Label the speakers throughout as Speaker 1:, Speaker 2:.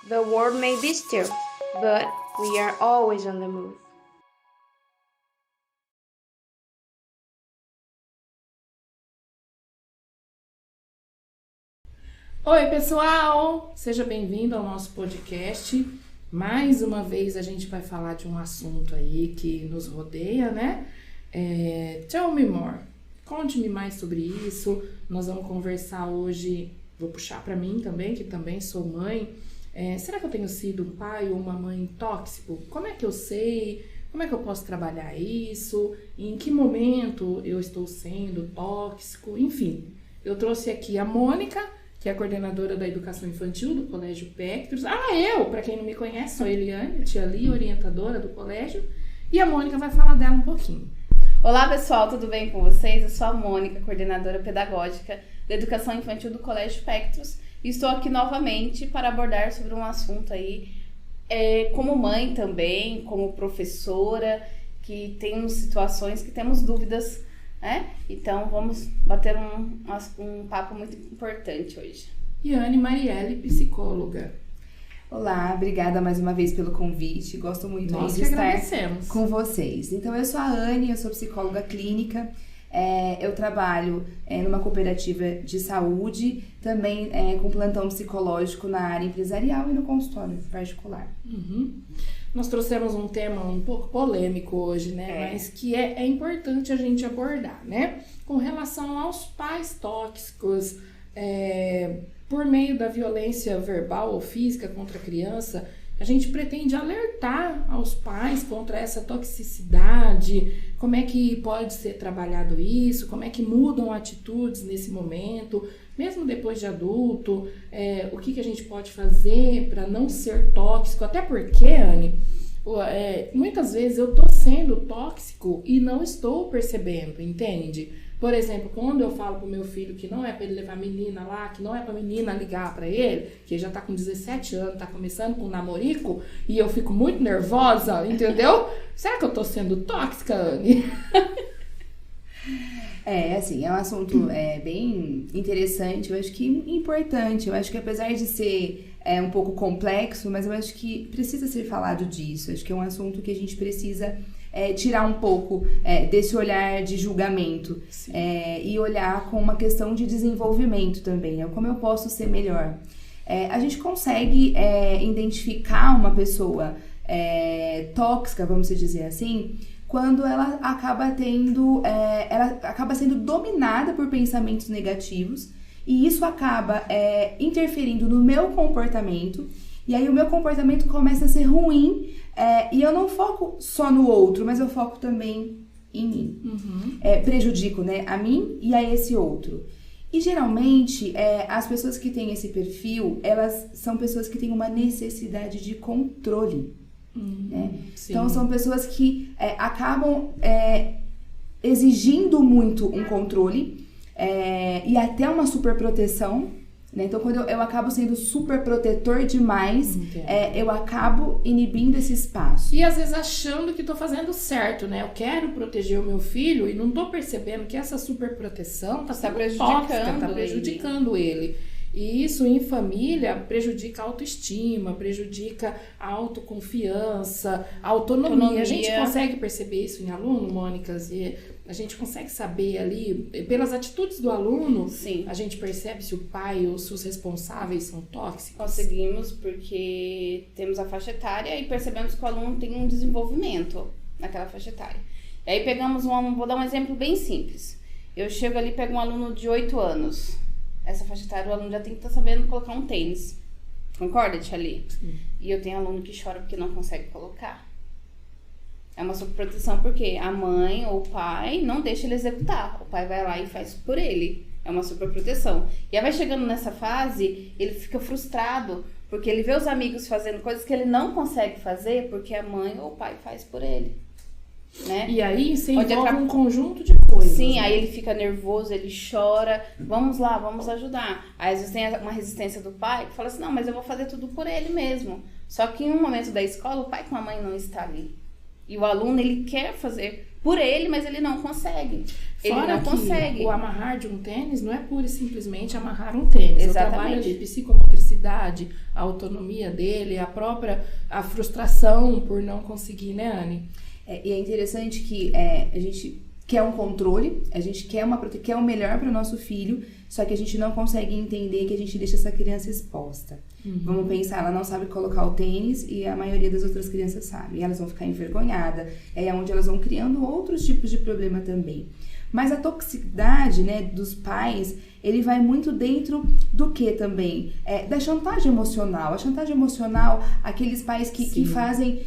Speaker 1: The world may be still, but we are always on the move.
Speaker 2: Oi, pessoal! Seja bem-vindo ao nosso podcast. Mais uma vez a gente vai falar de um assunto aí que nos rodeia, né? Tell me more. Conte-me mais sobre isso. Nós vamos conversar hoje, vou puxar para mim também, que também sou mãe. Será que eu tenho sido um pai ou uma mãe tóxico? Como é que eu sei? Como é que eu posso trabalhar isso? Em que momento eu estou sendo tóxico? Enfim, eu trouxe aqui a Mônica, que é a coordenadora da Educação Infantil do Colégio Pectros. Para quem não me conhece, sou Eliane, tia Li, orientadora do colégio. E a Mônica vai falar dela um pouquinho.
Speaker 3: Olá, pessoal, tudo bem com vocês? Eu sou a Mônica, coordenadora pedagógica da Educação Infantil do Colégio Pectros. E estou aqui novamente para abordar sobre um assunto aí, como mãe também, como professora, que temos situações que temos dúvidas, né? Então, vamos bater um papo muito importante hoje.
Speaker 2: E Anne Marielle, psicóloga.
Speaker 4: Olá, obrigada mais uma vez pelo convite. Gosto muito de estar com vocês. Então, eu sou a Anne, eu sou psicóloga clínica. Eu trabalho numa cooperativa de saúde, também com plantão psicológico na área empresarial e no consultório particular.
Speaker 2: Nós trouxemos um tema um pouco polêmico hoje, né? Mas que é importante a gente abordar, né? Com relação aos pais tóxicos, por meio da violência verbal ou física contra a criança, a gente pretende alertar aos pais contra essa toxicidade, como é que pode ser trabalhado isso, como é que mudam atitudes nesse momento, mesmo depois de adulto, o que a gente pode fazer para não ser tóxico, até porque, Anne, muitas vezes eu tô sendo tóxico e não estou percebendo, entende? Por exemplo, quando eu falo pro meu filho que não é para ele levar a menina lá, que não é pra menina ligar pra ele, que ele já tá com 17 anos, tá começando com um namorico, e eu fico muito nervosa, entendeu? Será que eu tô sendo tóxica, Anne?
Speaker 4: É um assunto bem interessante, eu acho que importante, eu acho que apesar de ser um pouco complexo, mas eu acho que precisa ser falado disso, acho que é um assunto que a gente precisa tirar um pouco desse olhar de julgamento e olhar com uma questão de desenvolvimento também, como eu posso ser melhor. A gente consegue identificar uma pessoa tóxica, vamos dizer assim, quando ela acaba sendo dominada por pensamentos negativos e isso acaba interferindo no meu comportamento. E aí o meu comportamento começa a ser ruim e eu não foco só no outro, mas eu foco também em mim. Prejudico, né, a mim e a esse outro. E geralmente as pessoas que têm esse perfil, elas são pessoas que têm uma necessidade de controle. Né? Então são pessoas que acabam exigindo muito um controle e até uma superproteção. Então, quando eu acabo sendo super protetor demais, eu acabo inibindo esse espaço.
Speaker 2: E às vezes achando que tô fazendo certo, né? Eu quero proteger o meu filho e não tô percebendo que essa super proteção tá prejudicando ele. E isso em família prejudica a autoestima, prejudica a autoconfiança, a autonomia. A gente consegue perceber isso em aluno, Mônica? E a gente consegue saber ali, pelas atitudes do aluno,
Speaker 3: Sim.
Speaker 2: A gente percebe se o pai ou se os responsáveis são tóxicos?
Speaker 3: Conseguimos, porque temos a faixa etária e percebemos que o aluno tem um desenvolvimento naquela faixa etária. E aí pegamos vou dar um exemplo bem simples. Eu chego ali e pego um aluno de 8 anos. Essa faixa etária, o aluno já tem que estar sabendo colocar um tênis. Concorda, tia Li?
Speaker 2: Sim.
Speaker 3: E eu tenho aluno que chora porque não consegue colocar. É uma superproteção porque a mãe ou o pai não deixa ele executar. O pai vai lá e faz por ele. É uma superproteção. E aí vai chegando nessa fase, ele fica frustrado porque ele vê os amigos fazendo coisas que ele não consegue fazer porque a mãe ou o pai faz por ele. Né?
Speaker 2: E aí você envolve um conjunto de coisas.
Speaker 3: Sim,
Speaker 2: né?
Speaker 3: aí ele fica nervoso, ele chora. Vamos lá, vamos ajudar. Aí às vezes tem uma resistência do pai que fala assim, não, mas eu vou fazer tudo por ele mesmo. Só que em um momento da escola, o pai com a mãe não está ali. E o aluno, ele quer fazer por ele, mas ele não consegue. Ele
Speaker 2: Fora
Speaker 3: não
Speaker 2: que
Speaker 3: consegue.
Speaker 2: o amarrar de um tênis não é pura e simplesmente amarrar um tênis. Eu trabalho
Speaker 3: Exatamente.
Speaker 2: ali psicomotricidade, a autonomia dele, a frustração por não conseguir, né, Anne?
Speaker 4: E é interessante que a gente quer um controle, a gente quer o melhor para o nosso filho, só que a gente não consegue entender que a gente deixa essa criança exposta. Vamos pensar, ela não sabe colocar o tênis e a maioria das outras crianças sabe. E elas vão ficar envergonhadas, é onde elas vão criando outros tipos de problema também. Mas a toxicidade, né, dos pais, ele vai muito dentro do que também? Da chantagem emocional. A chantagem emocional, aqueles pais que fazem...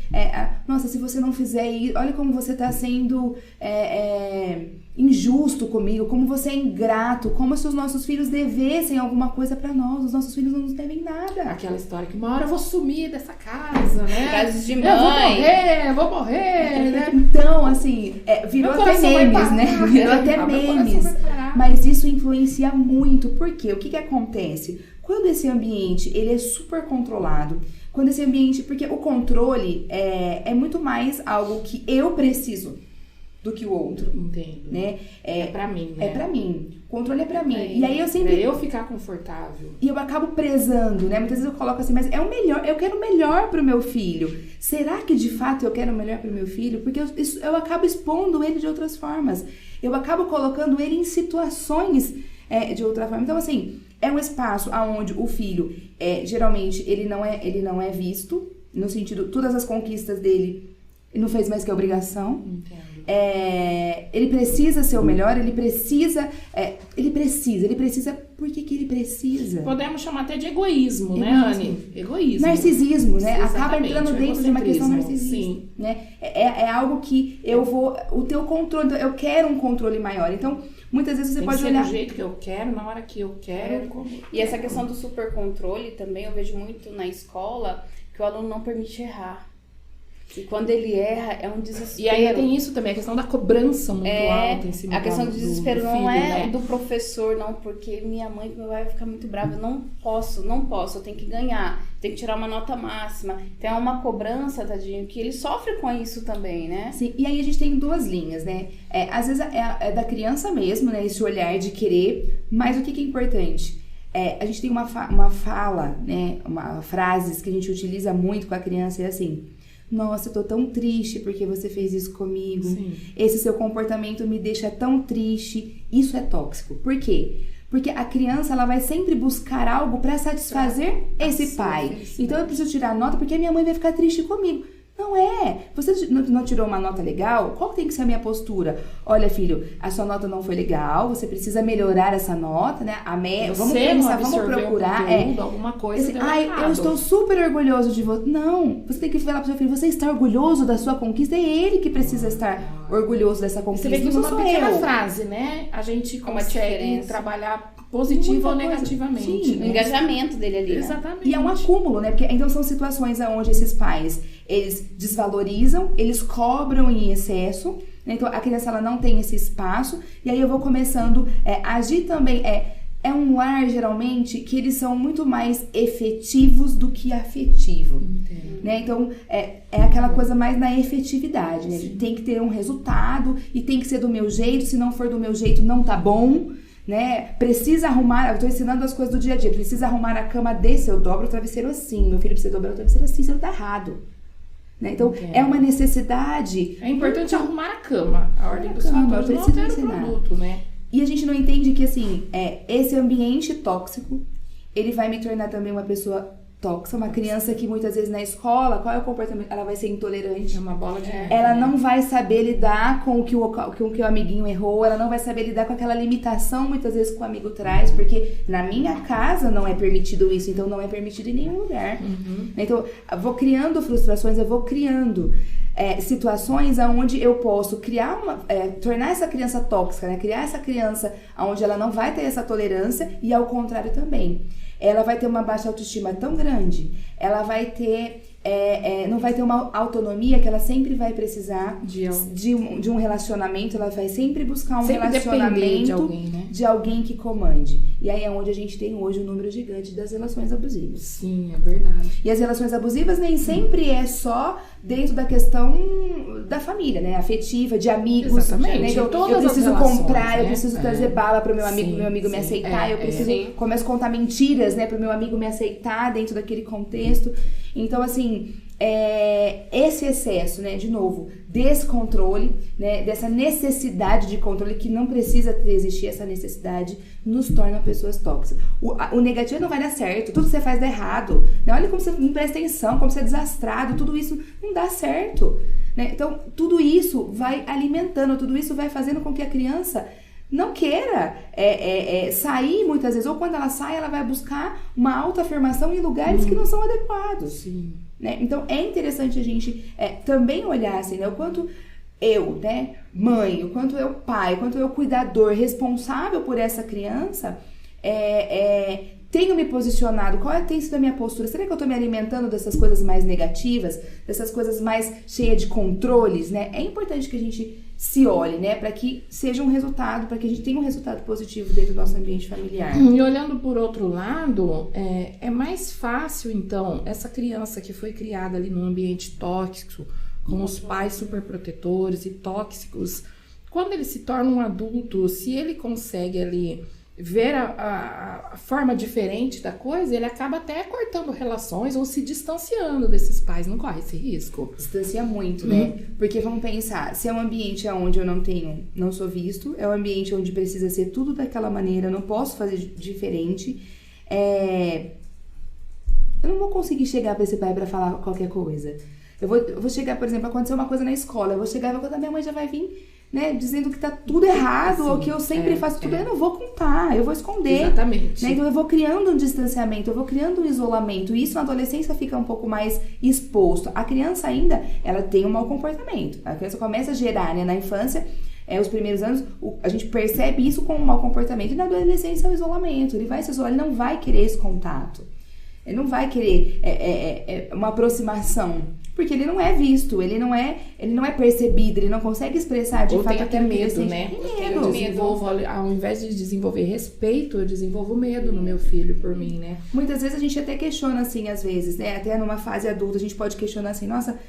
Speaker 4: nossa, se você não fizer isso... Olha como você está sendo injusto comigo, como você é ingrato, como se os nossos filhos devessem alguma coisa para nós. Os nossos filhos não nos devem nada.
Speaker 2: Aquela história que uma hora eu vou sumir dessa casa, né?
Speaker 3: Frases de mãe.
Speaker 2: Eu vou morrer, né?
Speaker 4: Então, assim, virou
Speaker 2: Meu
Speaker 4: até
Speaker 2: coração vai
Speaker 4: memes,
Speaker 2: parar.
Speaker 4: né? Virou até
Speaker 2: Meu coração
Speaker 4: memes.
Speaker 2: vai parar.
Speaker 4: Mas isso influencia muito. Por quê? O que acontece? Quando esse ambiente, ele é super controlado, quando esse ambiente... Porque o controle é muito mais algo que eu preciso do que o outro,
Speaker 2: Entendo.
Speaker 4: né?
Speaker 2: É pra mim, né?
Speaker 4: É pra mim. O controle é pra mim. E aí eu
Speaker 2: Pra
Speaker 4: sempre...
Speaker 2: eu ficar confortável.
Speaker 4: E eu acabo prezando, né? Muitas vezes eu coloco assim, mas é o melhor, eu quero o melhor pro meu filho. Será que de fato eu quero o melhor pro meu filho? Porque eu acabo expondo ele de outras formas. Eu acabo colocando ele em situações de outra forma. Então, assim, é um espaço onde o filho, geralmente, ele não é visto, no sentido, todas as conquistas dele, ele não fez mais que a obrigação.
Speaker 2: Entendo.
Speaker 4: Ele precisa ser o melhor, ele precisa... Por que ele precisa?
Speaker 2: Podemos chamar até de egoísmo, né,
Speaker 4: Egoísmo.
Speaker 2: Anne? Egoísmo.
Speaker 4: Narcisismo, né?
Speaker 2: Exatamente,
Speaker 4: Acaba entrando dentro de uma questão
Speaker 2: egocentrismo,
Speaker 4: narcisista.
Speaker 2: sim.
Speaker 4: Né? É algo que eu vou... O teu controle, então, eu quero um controle maior. Então, muitas vezes você
Speaker 2: Tem
Speaker 4: pode
Speaker 2: que ser
Speaker 4: olhar...
Speaker 2: do jeito que eu quero, na hora que eu quero. Como...
Speaker 3: E essa questão do supercontrole também eu vejo muito na escola, que o aluno não permite errar. E quando ele erra, é um desespero.
Speaker 2: E aí tem isso também, a questão da cobrança muito alta em cima
Speaker 3: a questão do desespero não
Speaker 2: filho,
Speaker 3: é
Speaker 2: né?
Speaker 3: do professor, não, porque minha mãe e meu pai vai ficar muito brava. Eu não posso, eu tenho que ganhar, tenho que tirar uma nota máxima. Então é uma cobrança, tadinho, que ele sofre com isso também, né?
Speaker 4: Sim, e aí a gente tem duas linhas, né? Às vezes é da criança mesmo, né? Esse olhar de querer, mas o que é importante? A gente tem uma fala, né? Frases que a gente utiliza muito com a criança, é assim... Nossa, eu tô tão triste porque você fez isso comigo.
Speaker 2: Sim.
Speaker 4: Esse seu comportamento me deixa tão triste. Isso é tóxico. Por quê? Porque a criança, ela vai sempre buscar algo pra satisfazer esse pai. Então eu preciso tirar a nota porque a minha mãe vai ficar triste comigo. Não é. Você não tirou uma nota legal? Qual tem que ser a minha postura? Olha, filho, a sua nota não foi legal, você precisa melhorar essa nota, né? Vamos pensar, vamos procurar.
Speaker 2: Alguma coisa.
Speaker 4: Assim, eu estou super orgulhoso de você. Não, você tem que falar pro seu filho, você está orgulhoso da sua conquista, é ele que precisa estar orgulhoso dessa conquista.
Speaker 2: Você vê que
Speaker 4: não
Speaker 2: numa
Speaker 4: sou
Speaker 2: pequena
Speaker 4: eu.
Speaker 2: frase, né? A gente
Speaker 3: Uma
Speaker 2: consegue
Speaker 3: diferença.
Speaker 2: trabalhar positivo ou negativamente.
Speaker 4: Sim,
Speaker 3: O
Speaker 2: né?
Speaker 3: engajamento dele ali, né?
Speaker 2: Exatamente.
Speaker 4: E é um acúmulo, né? Porque então são situações onde esses pais, eles desvalorizam, eles cobram em excesso, né? Então a criança, ela não tem esse espaço, e aí eu vou começando a agir também. É um lar, geralmente, que eles são muito mais efetivos do que afetivo. Né? Então, é aquela coisa mais na efetividade, né? Tem que ter um resultado e tem que ser do meu jeito, se não for do meu jeito, não tá bom. Né? Precisa arrumar, eu tô ensinando as coisas do dia a dia, precisa arrumar a cama desse, eu dobro o travesseiro assim, meu filho precisa dobrar o travesseiro assim, isso não tá errado. Né? Então, é uma necessidade.
Speaker 2: É importante arrumar a cama, a ordem dos fatores, não
Speaker 4: precisa
Speaker 2: altera o
Speaker 4: ensinar.
Speaker 2: produto, né?
Speaker 4: E a gente não entende que, assim, esse ambiente tóxico, ele vai me tornar também uma pessoa tóxica, uma criança que muitas vezes na escola, qual é o comportamento? Ela vai ser intolerante.
Speaker 2: É uma bola de neve,
Speaker 4: Ela
Speaker 2: né?
Speaker 4: não vai saber lidar com o que o amiguinho errou, ela não vai saber lidar com aquela limitação muitas vezes que o amigo traz, porque na minha casa não é permitido isso, então não é permitido em nenhum lugar. Então, eu vou criando frustrações, eu vou criando situações onde eu posso criar tornar essa criança tóxica, né? Criar essa criança onde ela não vai ter essa tolerância e ao contrário também. Ela vai ter uma baixa autoestima tão grande, ela vai ter não vai ter uma autonomia, que ela sempre vai precisar
Speaker 2: De
Speaker 4: um relacionamento, ela vai sempre buscar um
Speaker 2: sempre depender
Speaker 4: relacionamento
Speaker 2: de alguém, né?
Speaker 4: de alguém que comande. E aí é onde a gente tem hoje um número gigante das relações abusivas.
Speaker 2: Sim, é verdade.
Speaker 4: E as relações abusivas nem sempre é só dentro da questão da família, né? Afetiva, de amigos.
Speaker 2: Exatamente.
Speaker 4: Né? Eu
Speaker 2: Todas as
Speaker 4: preciso
Speaker 2: relações,
Speaker 4: comprar,
Speaker 2: né?
Speaker 4: eu preciso trazer bala pro meu amigo,
Speaker 2: Sim,
Speaker 4: pro meu amigo me
Speaker 2: sim.
Speaker 4: aceitar. Eu preciso
Speaker 3: Sim.
Speaker 4: começo a contar mentiras, né? Pro meu amigo me aceitar dentro daquele contexto. Então, assim, esse excesso, né? De novo, descontrole, né? Dessa necessidade de controle, que não precisa existir essa necessidade, nos torna pessoas tóxicas. O negativo não vai dar certo, tudo que você faz dá errado, né? Olha como você não presta atenção, como você é desastrado, tudo isso não dá certo, né? Então, tudo isso vai alimentando, tudo isso vai fazendo com que a criança não queira sair muitas vezes, ou quando ela sai, ela vai buscar uma autoafirmação em lugares que não são adequados.
Speaker 2: Sim.
Speaker 4: Né? Então, é interessante a gente também olhar assim, né? O quanto eu, né, mãe, o quanto eu, pai, o quanto eu, cuidador, responsável por essa criança, tenho me posicionado, qual tem sido a minha postura? Será que eu tô me alimentando dessas coisas mais negativas, dessas coisas mais cheias de controles, né? É importante que a gente se olhe, né, para que seja um resultado, para que a gente tenha um resultado positivo dentro do nosso ambiente familiar.
Speaker 2: E olhando por outro lado, é mais fácil, então, essa criança que foi criada ali num ambiente tóxico, com os pais superprotetores e tóxicos, quando ele se torna um adulto, se ele consegue ali ver a forma diferente da coisa, ele acaba até cortando relações ou se distanciando desses pais. Não corre esse risco?
Speaker 4: Distancia muito, né? Porque vamos pensar, se é um ambiente onde eu não sou visto, é um ambiente onde precisa ser tudo daquela maneira, eu não posso fazer diferente, eu não vou conseguir chegar pra esse pai pra falar qualquer coisa. Eu vou chegar, por exemplo, aconteceu uma coisa na escola, eu vou chegar e vou contar, minha mãe já vai vir, né, dizendo que tá tudo errado, ou que eu sempre faço tudo, eu não vou contar, eu vou esconder.
Speaker 2: Exatamente.
Speaker 4: Né? Então eu vou criando um distanciamento, eu vou criando um isolamento, e isso na adolescência fica um pouco mais exposto. A criança ainda, ela tem um mau comportamento, a criança começa a gerar, né, na infância, os primeiros anos, a gente percebe isso como um mau comportamento, e na adolescência é o isolamento, ele vai se isolar, ele não vai querer esse contato, ele não vai querer uma aproximação, porque ele não é visto, ele não é percebido, ele não consegue expressar de
Speaker 2: ou
Speaker 4: fato
Speaker 2: tem até
Speaker 4: aquilo que ele
Speaker 2: medo,
Speaker 4: sente.
Speaker 2: né?
Speaker 4: Medo.
Speaker 2: Eu desenvolvo, ao invés de desenvolver respeito, eu desenvolvo medo no meu filho por mim, né?
Speaker 4: Muitas vezes a gente até questiona assim, às vezes, né? Até numa fase adulta a gente pode questionar assim, nossa,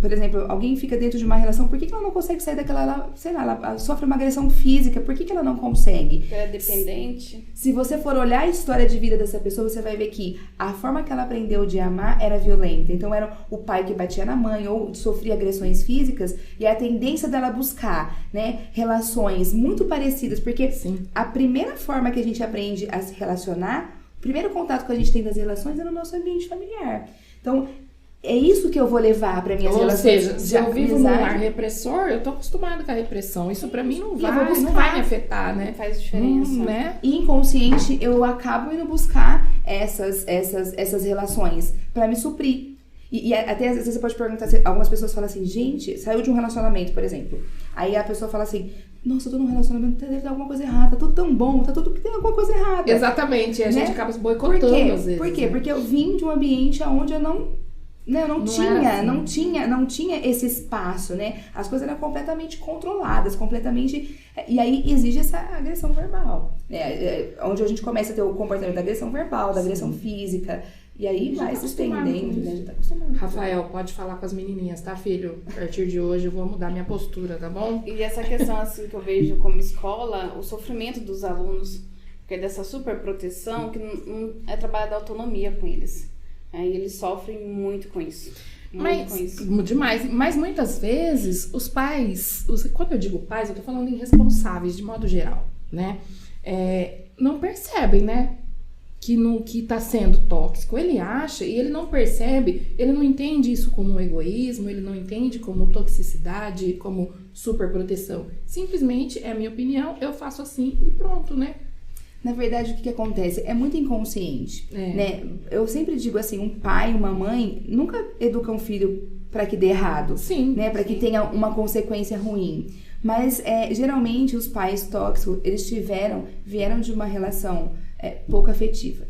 Speaker 4: por exemplo, alguém fica dentro de uma relação, por que ela não consegue sair daquela, sei lá, ela sofre uma agressão física, por que ela não consegue?
Speaker 3: Ela é dependente.
Speaker 4: Se você for olhar a história de vida dessa pessoa, você vai ver que a forma que ela aprendeu de amar era violenta. Então era o pai que batia na mãe ou sofria agressões físicas, e a tendência dela buscar, né, relações muito parecidas, porque
Speaker 2: Sim.
Speaker 4: a primeira forma que a gente aprende a se relacionar, o primeiro contato que a gente tem das relações é no nosso ambiente familiar. Então, é isso que eu vou levar para minhas relações.
Speaker 2: Ou seja, se eu vivo num
Speaker 4: amizade.
Speaker 2: lar repressor, eu tô acostumada com a repressão. Isso pra mim não
Speaker 4: E eu vou buscar.
Speaker 2: não vai me afetar, né?
Speaker 3: Não faz diferença.
Speaker 2: Né?
Speaker 4: E inconsciente, eu acabo indo buscar essas relações para me suprir. E até às vezes você pode perguntar, algumas pessoas falam assim, gente, saiu de um relacionamento, por exemplo. Aí a pessoa fala assim, nossa, eu tô num relacionamento, deve ter alguma coisa errada, tá tudo tão bom, tem alguma coisa errada.
Speaker 2: Exatamente, a gente
Speaker 4: Né?
Speaker 2: acaba se
Speaker 4: Por
Speaker 2: boicotando
Speaker 4: quê?
Speaker 2: às vezes.
Speaker 4: Por quê?
Speaker 2: né?
Speaker 4: Porque eu vim de um ambiente onde eu não
Speaker 2: Não
Speaker 4: tinha esse espaço, né? As coisas eram completamente controladas, e aí exige essa agressão verbal, né? Onde a gente começa a ter o comportamento da agressão verbal, da agressão física, e aí
Speaker 2: Já
Speaker 4: vai
Speaker 2: tá
Speaker 4: se
Speaker 2: acostumado
Speaker 4: estendendo,
Speaker 2: com
Speaker 4: né?
Speaker 2: isso.
Speaker 4: Já tá acostumado.
Speaker 2: Rafael, pode falar com as menininhas, tá, filho? A partir de hoje eu vou mudar minha postura, tá bom?
Speaker 3: E essa questão assim que eu vejo como escola, o sofrimento dos alunos, porque é dessa super proteção que não é trabalhada a autonomia com eles. E eles sofrem muito com isso.
Speaker 2: Demais. Mas muitas vezes os pais, quando eu digo pais, eu tô falando em responsáveis de modo geral, né? Não percebem, né? Que tá sendo tóxico. Ele acha e ele não percebe, ele não entende isso como egoísmo, ele não entende como toxicidade, como superproteção. Simplesmente, é a minha opinião, eu faço assim e pronto, né?
Speaker 4: Na verdade, o que acontece? É muito inconsciente, né? Eu sempre digo assim, um pai, uma mãe, nunca educa um filho para que dê errado,
Speaker 2: Sim.
Speaker 4: né? Para que tenha uma consequência ruim. Mas, geralmente, os pais tóxicos, eles vieram de uma relação pouco afetiva.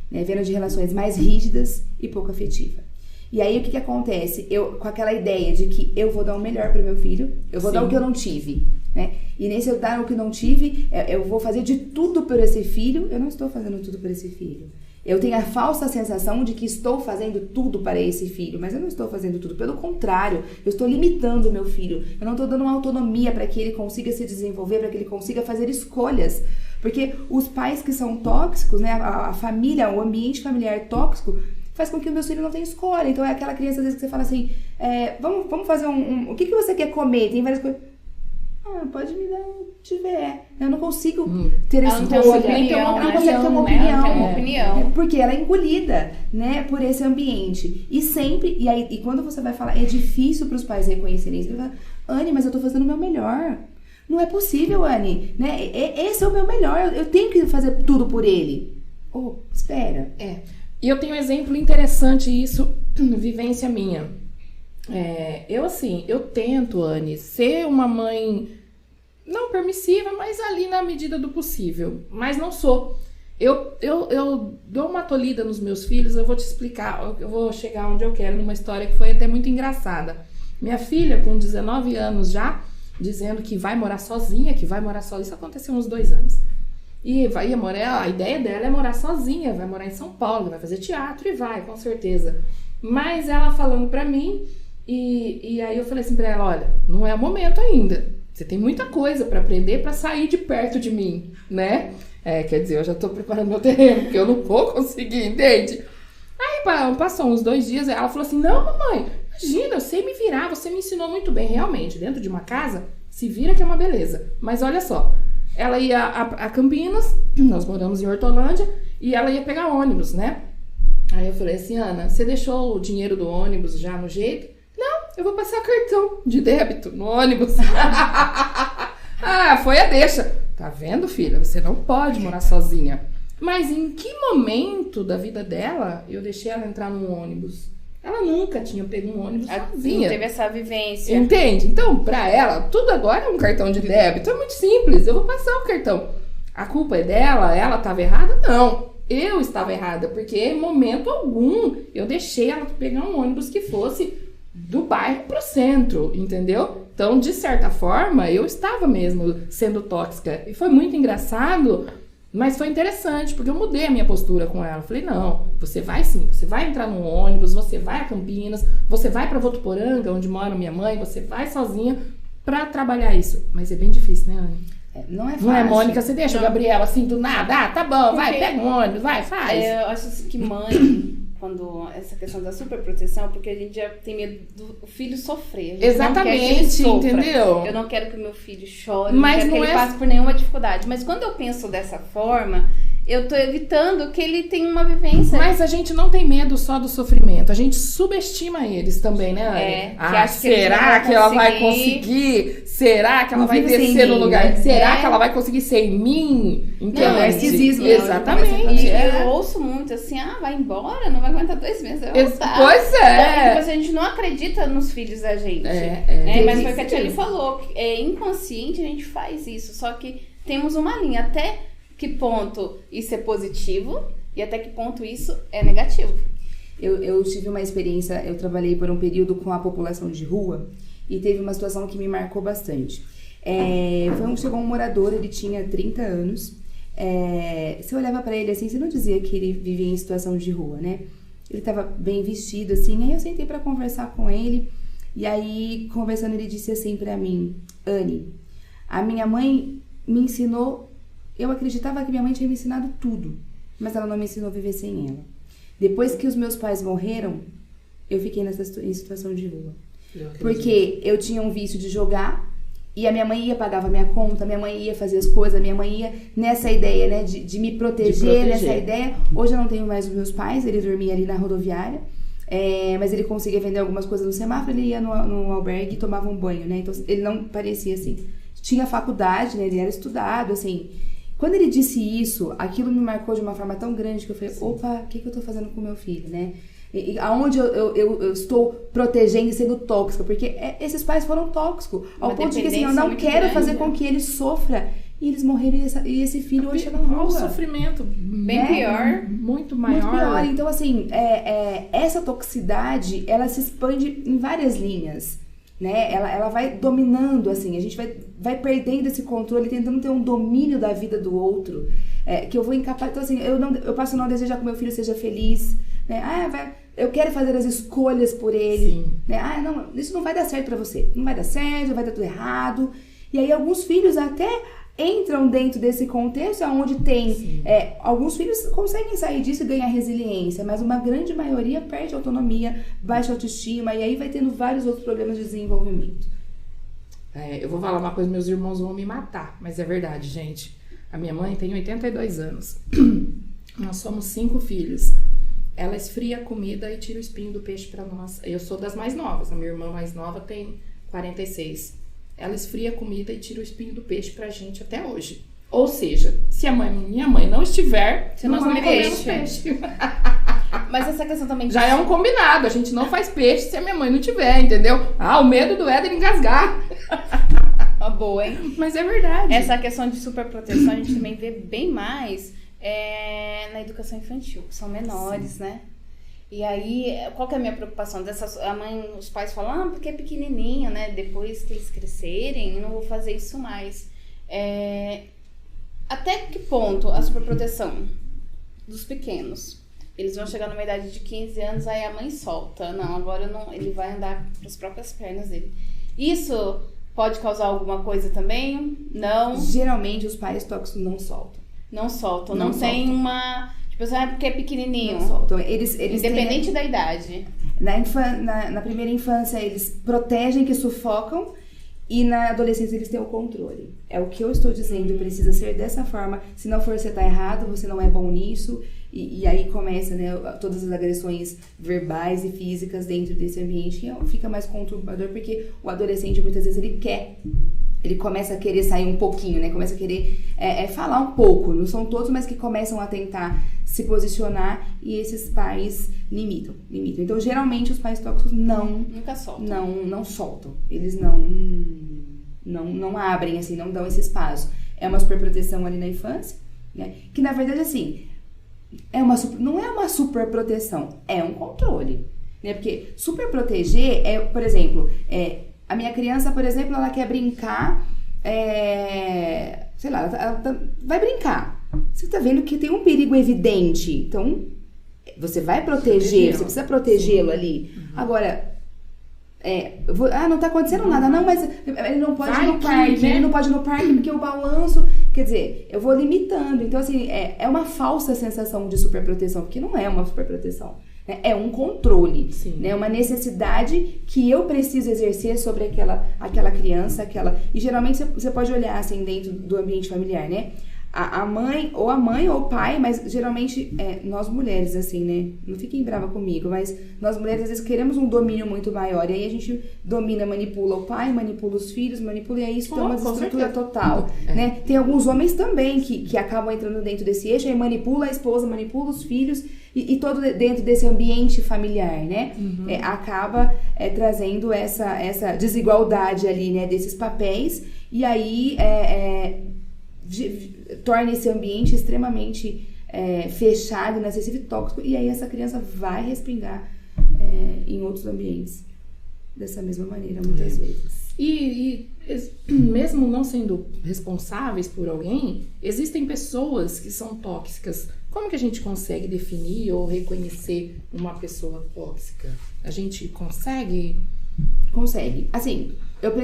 Speaker 4: né? Vendo de relações mais rígidas e pouco afetivas. E aí, o que acontece? Eu, com aquela ideia de que eu vou dar o melhor pro meu filho, eu vou dar o que eu não tive, né? E nesse eu dar o que não tive, eu vou fazer de tudo por esse filho, eu não estou fazendo tudo por esse filho. Eu tenho a falsa sensação de que estou fazendo tudo para esse filho, mas eu não estou fazendo tudo. Pelo contrário, eu estou limitando o meu filho. Eu não estou dando uma autonomia para que ele consiga se desenvolver, para que ele consiga fazer escolhas. Porque os pais que são tóxicos, né, a família, o ambiente familiar tóxico, faz com que o meu filho não tenha escolha. Então é aquela criança, às vezes, que você fala assim, vamos fazer o que você quer comer? Tem várias coisas. Pode me dar o que tiver. Eu não consigo ter
Speaker 3: Ela não tem uma
Speaker 4: escolha.
Speaker 3: opinião,
Speaker 4: Ela não
Speaker 3: né?
Speaker 4: consegue ter uma
Speaker 3: Ela
Speaker 4: opinião.
Speaker 3: tem uma opinião.
Speaker 4: Porque ela é engolida, né, por esse ambiente. E sempre, e quando você vai falar, é difícil para os pais reconhecerem isso. Ele fala, Anne, mas eu tô fazendo o meu melhor. Não é possível, Anne, né? Esse é o meu melhor. Eu tenho que fazer tudo por ele. Espera.
Speaker 2: E eu tenho um exemplo interessante, isso, vivência minha. Eu tento, Anne, ser uma mãe não permissiva, mas ali na medida do possível. Mas não sou. Eu dou uma tolhida nos meus filhos, eu vou te explicar, eu vou chegar onde eu quero, numa história que foi até muito engraçada. Minha filha, com 19 anos já, dizendo que vai morar sozinha, isso aconteceu uns 2 anos. E ia morar, a ideia dela é morar sozinha, vai morar em São Paulo, vai fazer teatro e vai, com certeza. Mas ela falando pra mim, e aí eu falei assim pra ela, olha, não é o momento ainda. Você tem muita coisa pra aprender pra sair de perto de mim, né? Quer dizer, eu já tô preparando meu terreno, porque eu não vou conseguir, entende? Aí passou uns 2 dias, ela falou assim, não, mamãe, imagina, eu sei me virar, você me ensinou muito bem, realmente. Dentro de uma casa, se vira que é uma beleza. Mas olha só, ela ia a Campinas, nós moramos em Hortolândia, e ela ia pegar ônibus, né? Aí eu falei assim, Ana, você deixou o dinheiro do ônibus já no jeito? Não, eu vou passar cartão de débito no ônibus. Foi a deixa. Tá vendo, filha? Você não pode morar sozinha. Mas em que momento da vida dela eu deixei ela entrar num ônibus? Ela nunca tinha pego um ônibus sozinha.
Speaker 3: Não teve essa vivência.
Speaker 2: Entende? Então, pra ela, tudo agora é um cartão de débito. É muito simples. Eu vou passar o cartão. A culpa é dela? Ela estava errada? Não. Eu estava errada, porque em momento algum eu deixei ela pegar um ônibus que fosse do bairro pro centro, entendeu? Então, de certa forma, eu estava mesmo sendo tóxica. E foi muito engraçado, mas foi interessante, porque eu mudei a minha postura com ela. Falei, não, você vai sim, você vai entrar num ônibus, você vai a Campinas, você vai pra Votuporanga, onde mora minha mãe, você vai sozinha pra trabalhar isso. Mas é bem difícil, né, Anne?
Speaker 4: Não é fácil.
Speaker 2: Não é, Mônica? Você deixa o Gabriel assim do nada? Tá bom, vai, pega um ônibus, vai, faz.
Speaker 3: Eu acho que mãe, quando essa questão da superproteção, porque a gente já tem medo do filho sofrer. A gente não quer que ele sofra.
Speaker 2: Entendeu?
Speaker 3: Eu não quero que o meu filho chore,
Speaker 2: Mas
Speaker 3: não quero que ele passe por nenhuma dificuldade. Mas quando eu penso dessa forma, eu tô evitando que ele tenha uma vivência.
Speaker 2: Mas a gente não tem medo só do sofrimento, a gente subestima eles também, né, Anne?
Speaker 3: Que acho que
Speaker 2: será que ela vai conseguir? Será que ela vai descer no lugar? Será que ela vai conseguir ser em mim?
Speaker 3: Não,
Speaker 4: é narcisismo.
Speaker 2: Exatamente.
Speaker 3: E eu ouço muito assim, vai embora, não vai aguentar 2 meses, vai voltar.
Speaker 2: Pois é.
Speaker 3: Então, a gente não acredita nos filhos da gente. Mas foi o que a Tiane falou, é inconsciente a gente faz isso, só que temos uma linha, até que ponto isso é positivo e até que ponto isso é negativo.
Speaker 4: Eu tive uma experiência, eu trabalhei por um período com a população de rua e teve uma situação que me marcou bastante. Chegou um morador, ele tinha 30 anos. Você olhava pra ele assim, você não dizia que ele vivia em situação de rua, né? Ele tava bem vestido, assim. Aí eu sentei pra conversar com ele. E aí, conversando, ele disse assim pra mim, Anne, a minha mãe me ensinou. Eu acreditava que minha mãe tinha me ensinado tudo, mas ela não me ensinou a viver sem ela. Depois que os meus pais morreram, eu fiquei em situação de rua. Porque eu tinha um vício de jogar e a minha mãe pagava minha conta, minha mãe ia fazer as coisas, minha mãe ia nessa ideia, né, de me proteger, nessa ideia. Hoje eu não tenho mais os meus pais, ele dormia ali na rodoviária, mas ele conseguia vender algumas coisas no semáforo, ele ia no albergue e tomava um banho, né? Então ele não parecia assim. Tinha faculdade, né? Ele era estudado, assim. Quando ele disse isso, aquilo me marcou de uma forma tão grande que eu falei, opa, o que eu tô fazendo com meu filho, né? Aonde eu estou protegendo e sendo tóxica? Porque esses pais foram tóxicos. Ao ponto de que assim, eu não quero fazer com que ele sofra. E eles morreram e esse filho hoje está na rua.
Speaker 2: O sofrimento
Speaker 3: bem pior.
Speaker 2: Muito maior.
Speaker 4: Muito pior. Então, assim, essa toxicidade, ela se expande em várias linhas. Né? Ela vai dominando, assim, a gente vai perdendo esse controle, tentando ter um domínio da vida do outro, que eu vou incapaz. Então, assim, eu passo a não desejar que meu filho seja feliz, né? Eu quero fazer as escolhas por ele.
Speaker 2: Sim.
Speaker 4: Né? Não, isso não vai dar certo pra você. Não vai dar certo, vai dar tudo errado. E aí, alguns filhos até entram dentro desse contexto onde tem... alguns filhos conseguem sair disso e ganhar resiliência, mas uma grande maioria perde autonomia, baixa autoestima, e aí vai tendo vários outros problemas de desenvolvimento.
Speaker 2: Eu vou falar uma coisa, meus irmãos vão me matar, mas é verdade, gente. A minha mãe tem 82 anos. Nós somos 5 filhos. Ela esfria a comida e tira o espinho do peixe pra nós. Eu sou das mais novas, a minha irmã mais nova tem 46. Ela esfria a comida e tira o espinho do peixe pra gente até hoje. Ou seja, se minha mãe não estiver, nós não comemos peixe.
Speaker 3: Mas essa questão também...
Speaker 2: Já é um combinado, a gente não faz peixe se a minha mãe não tiver, entendeu? O medo do Éder engasgar.
Speaker 3: Uma boa, hein?
Speaker 2: Mas é verdade.
Speaker 3: Essa questão de superproteção a gente também vê bem mais na educação infantil, que são menores,
Speaker 2: Sim.
Speaker 3: né? E aí, qual que é a minha preocupação? Os pais falam, porque é pequenininho, né? Depois que eles crescerem, eu não vou fazer isso mais. Até que ponto a superproteção dos pequenos? Eles vão chegar numa idade de 15 anos, aí a mãe solta. Não, agora não, ele vai andar com as próprias pernas dele. Isso pode causar alguma coisa também? Não.
Speaker 4: Geralmente, os pais tóxicos não soltam.
Speaker 3: Não soltam. Não tem uma... porque é pequenininho.
Speaker 4: Então, eles
Speaker 3: independente da idade.
Speaker 4: Na primeira infância, eles protegem, que sufocam. E na adolescência, eles têm o controle. É o que eu estou dizendo, precisa ser dessa forma. Se não for, você tá errado, você não é bom nisso. E aí começa, né, todas as agressões verbais e físicas dentro desse ambiente. E fica mais conturbador, porque o adolescente, muitas vezes, ele começa a querer sair um pouquinho, né? Começa a querer falar um pouco. Não são todos, mas que começam a tentar se posicionar, e esses pais limitam. Então, geralmente, os pais tóxicos
Speaker 3: nunca soltam.
Speaker 4: Não soltam. Eles não abrem, assim, não dão esse espaço. É uma superproteção ali na infância, né? Que, na verdade, assim, não é uma superproteção, é um controle, né? Porque superproteger por exemplo, a minha criança, por exemplo, ela quer brincar, sei lá, ela vai brincar. Você tá vendo que tem um perigo evidente, então você vai proteger, você precisa protegê-lo ali. Uhum. Agora, não tá acontecendo nada, não, mas ele não pode ir no parque, né? Ele não pode ir no parque porque o balanço, quer dizer, eu vou limitando. Então, assim, é uma falsa sensação de superproteção, porque não é uma superproteção. É um controle, né? Uma necessidade que eu preciso exercer sobre aquela criança, E geralmente você pode olhar assim dentro do ambiente familiar, né? A mãe ou o pai, mas geralmente nós mulheres, assim, né? Não fiquem bravas comigo, mas nós mulheres às vezes queremos um domínio muito maior. E aí a gente domina, manipula o pai, manipula os filhos, manipula, e aí isso dá uma desestrutura total, né? Tem alguns homens também que acabam entrando dentro desse eixo, aí manipula a esposa, manipula os filhos, e todo dentro desse ambiente familiar, né? Uhum. Acaba trazendo essa desigualdade ali, né? Desses papéis, e aí torna esse ambiente extremamente fechado, inacessível e tóxico, e aí essa criança vai respingar em outros ambientes dessa mesma maneira, muitas vezes.
Speaker 2: E mesmo não sendo responsáveis por alguém, existem pessoas que são tóxicas. Como que a gente consegue definir ou reconhecer uma pessoa tóxica? A gente consegue?
Speaker 4: Consegue. Assim,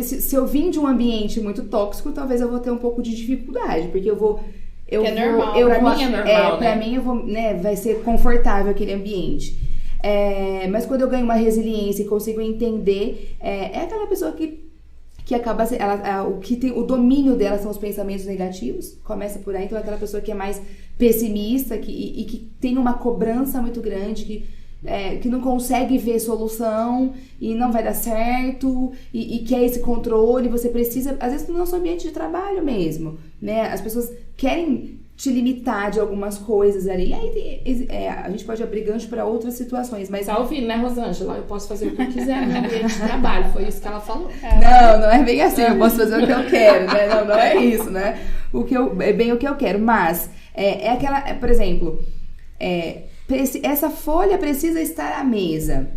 Speaker 4: se eu vim de um ambiente muito tóxico, talvez eu vou ter um pouco de dificuldade, porque normal.
Speaker 2: Pra mim é normal,
Speaker 4: pra mim, eu vou, né, vai ser confortável aquele ambiente. Mas quando eu ganho uma resiliência e consigo entender, é aquela pessoa que acaba... o domínio dela são os pensamentos negativos, começa por aí. Então é aquela pessoa que é mais pessimista e que tem uma cobrança muito grande, que não consegue ver solução e não vai dar certo, e quer esse controle. Você precisa, às vezes no nosso ambiente de trabalho mesmo, né? As pessoas querem te limitar de algumas coisas ali. E aí a gente pode abrir gancho para outras situações, mas...
Speaker 2: Tá ouvindo, né, Rosângela? Eu posso fazer o que eu quiser no meu ambiente de trabalho. Foi isso que ela falou.
Speaker 4: Não é bem assim, eu posso fazer o que eu quero, né? Não é isso, né? É bem o que eu quero, mas é aquela, por exemplo, essa folha precisa estar à mesa,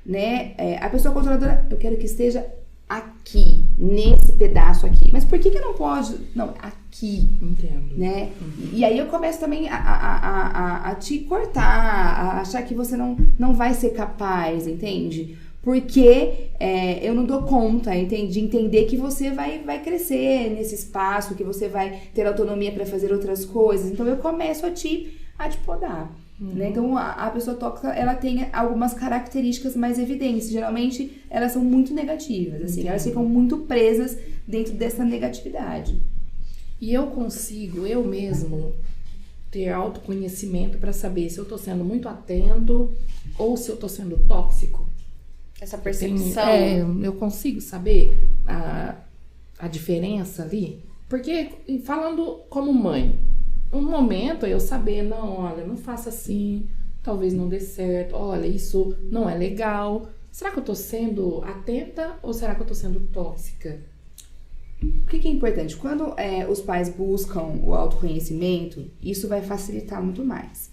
Speaker 4: né? A pessoa controladora, eu quero que esteja aqui, nesse pedaço aqui. Mas por que não pode? Não, aqui.
Speaker 2: Entendo.
Speaker 4: Né? E aí eu começo também a te cortar, a achar que você não vai ser capaz, entende? Porque eu não dou conta, entende? De entender que você vai crescer nesse espaço, que você vai ter autonomia para fazer outras coisas. Então eu começo a te podar. Né? Então a pessoa tóxica, ela tem algumas características mais evidentes. Geralmente elas são muito negativas, assim, elas ficam muito presas dentro dessa negatividade.
Speaker 2: E eu consigo, eu mesmo, ter autoconhecimento para saber se eu tô sendo muito atento ou se eu tô sendo tóxico.
Speaker 3: Essa percepção.
Speaker 2: Eu consigo saber a diferença ali. Porque, falando como mãe, um momento eu saber, não, olha, não faça assim, talvez não dê certo, olha, isso não é legal. Será que eu tô sendo atenta ou será que eu tô sendo tóxica?
Speaker 4: O que é importante? Quando os pais buscam o autoconhecimento, isso vai facilitar muito mais.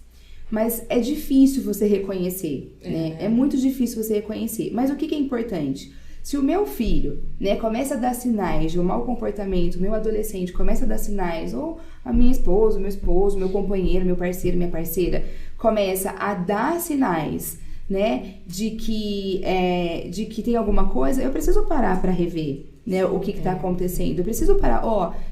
Speaker 4: Mas é difícil você reconhecer, né? É muito difícil você reconhecer. Mas o que é importante? Se o meu filho, né, começa a dar sinais de um mau comportamento, meu adolescente começa a dar sinais, ou a minha esposa, meu esposo, meu companheiro, meu parceiro, minha parceira, começa a dar sinais, né, de que tem alguma coisa, eu preciso parar para rever, né, o que está acontecendo. Eu preciso parar,